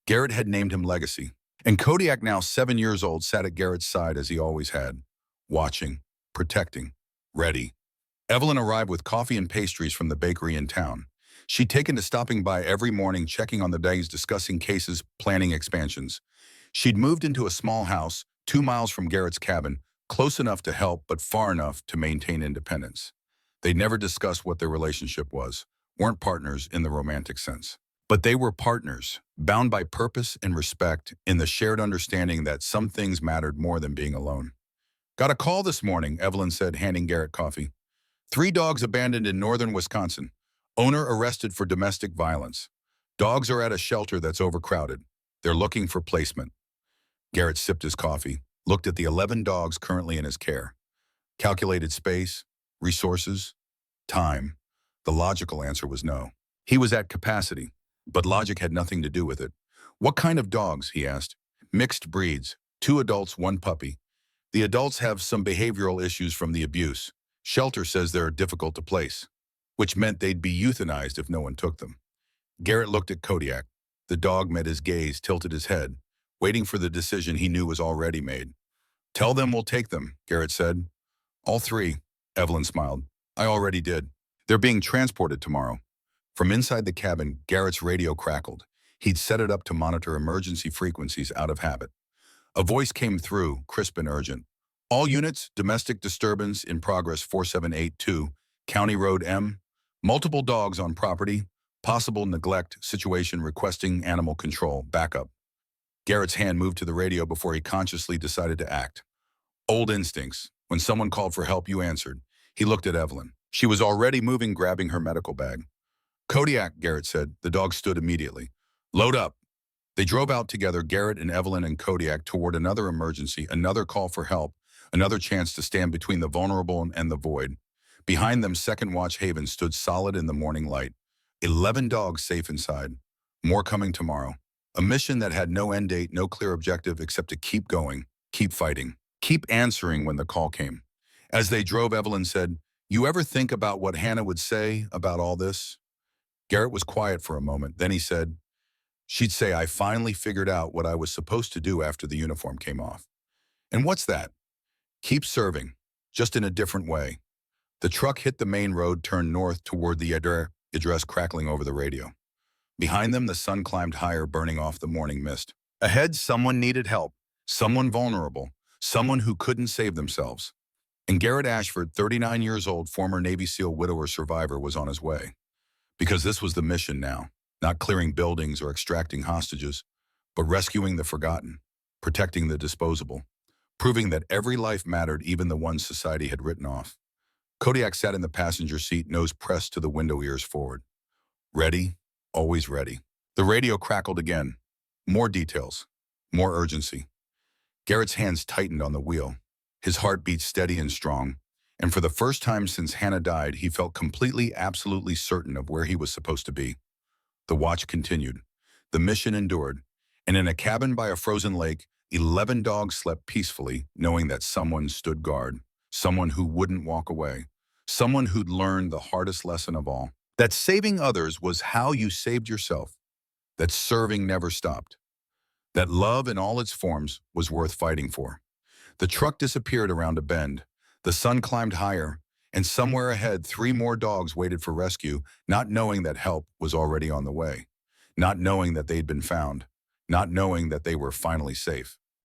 Garrett had named him Legacy. And Kodiak, now 7 years old, sat at Garrett's side as he always had, watching, protecting, ready. Evelyn arrived with coffee and pastries from the bakery in town. She'd taken to stopping by every morning, checking on the days, discussing cases, planning expansions. She'd moved into a small house, 2 miles from Garrett's cabin, close enough to help but far enough to maintain independence. They'd never discussed what their relationship was, weren't partners in the romantic sense. But they were partners, bound by purpose and respect, in the shared understanding that some things mattered more than being alone. Got a call this morning, Evelyn said, handing Garrett coffee. 3 dogs abandoned in northern Wisconsin. Owner arrested for domestic violence. Dogs are at a shelter that's overcrowded. They're looking for placement. Garrett sipped his coffee, looked at the 11 dogs currently in his care. Calculated space, resources, time. The logical answer was no. He was at capacity, but logic had nothing to do with it. What kind of dogs, he asked. Mixed breeds, 2 adults, 1 puppy. The adults have some behavioral issues from the abuse. Shelter says they're difficult to place, which meant they'd be euthanized if no one took them. Garrett looked at Kodiak. The dog met his gaze, tilted his head, waiting for the decision he knew was already made. Tell them we'll take them, Garrett said. All 3, Evelyn smiled. I already did. They're being transported tomorrow. From inside the cabin, Garrett's radio crackled. He'd set it up to monitor emergency frequencies out of habit. A voice came through, crisp and urgent. All units, domestic disturbance in progress 4782, County Road M. Multiple dogs on property. Possible neglect situation requesting animal control. Backup. Garrett's hand moved to the radio before he consciously decided to act. Old instincts. When someone called for help, you answered. He looked at Evelyn. She was already moving, grabbing her medical bag. Kodiak, Garrett said. The dog stood immediately. Load up. They drove out together, Garrett and Evelyn and Kodiak, toward another emergency, another call for help, another chance to stand between the vulnerable and the void. Behind them, Second Watch Haven stood solid in the morning light. 11 dogs safe inside. More coming tomorrow. A mission that had no end date, no clear objective except to keep going, keep fighting, keep answering when the call came. As they drove, Evelyn said, You ever think about what Hannah would say about all this? Garrett was quiet for a moment. Then he said, She'd say, I finally figured out what I was supposed to do after the uniform came off. And what's that? Keep serving, just in a different way. The truck hit the main road, turned north toward the address crackling over the radio. Behind them, the sun climbed higher, burning off the morning mist. Ahead, someone needed help, someone vulnerable, someone who couldn't save themselves. And Garrett Ashford, 39 years old, former Navy SEAL widower survivor, was on his way. Because this was the mission now, not clearing buildings or extracting hostages, but rescuing the forgotten, protecting the disposable, proving that every life mattered, even the ones society had written off. Kodiak sat in the passenger seat, nose pressed to the window, ears forward. Ready, always ready. The radio crackled again. More details. More urgency. Garrett's hands tightened on the wheel. His heart beat steady and strong. And for the first time since Hannah died, he felt completely, absolutely certain of where he was supposed to be. The watch continued. The mission endured. And in a cabin by a frozen lake, 11 dogs slept peacefully, knowing that someone stood guard. Someone who wouldn't walk away. Someone who'd learned the hardest lesson of all. That saving others was how you saved yourself. That serving never stopped. That love in all its forms was worth fighting for. The truck disappeared around a bend. The sun climbed higher, and somewhere ahead, 3 more dogs waited for rescue, not knowing that help was already on the way, not knowing that they'd been found, not knowing that they were finally safe.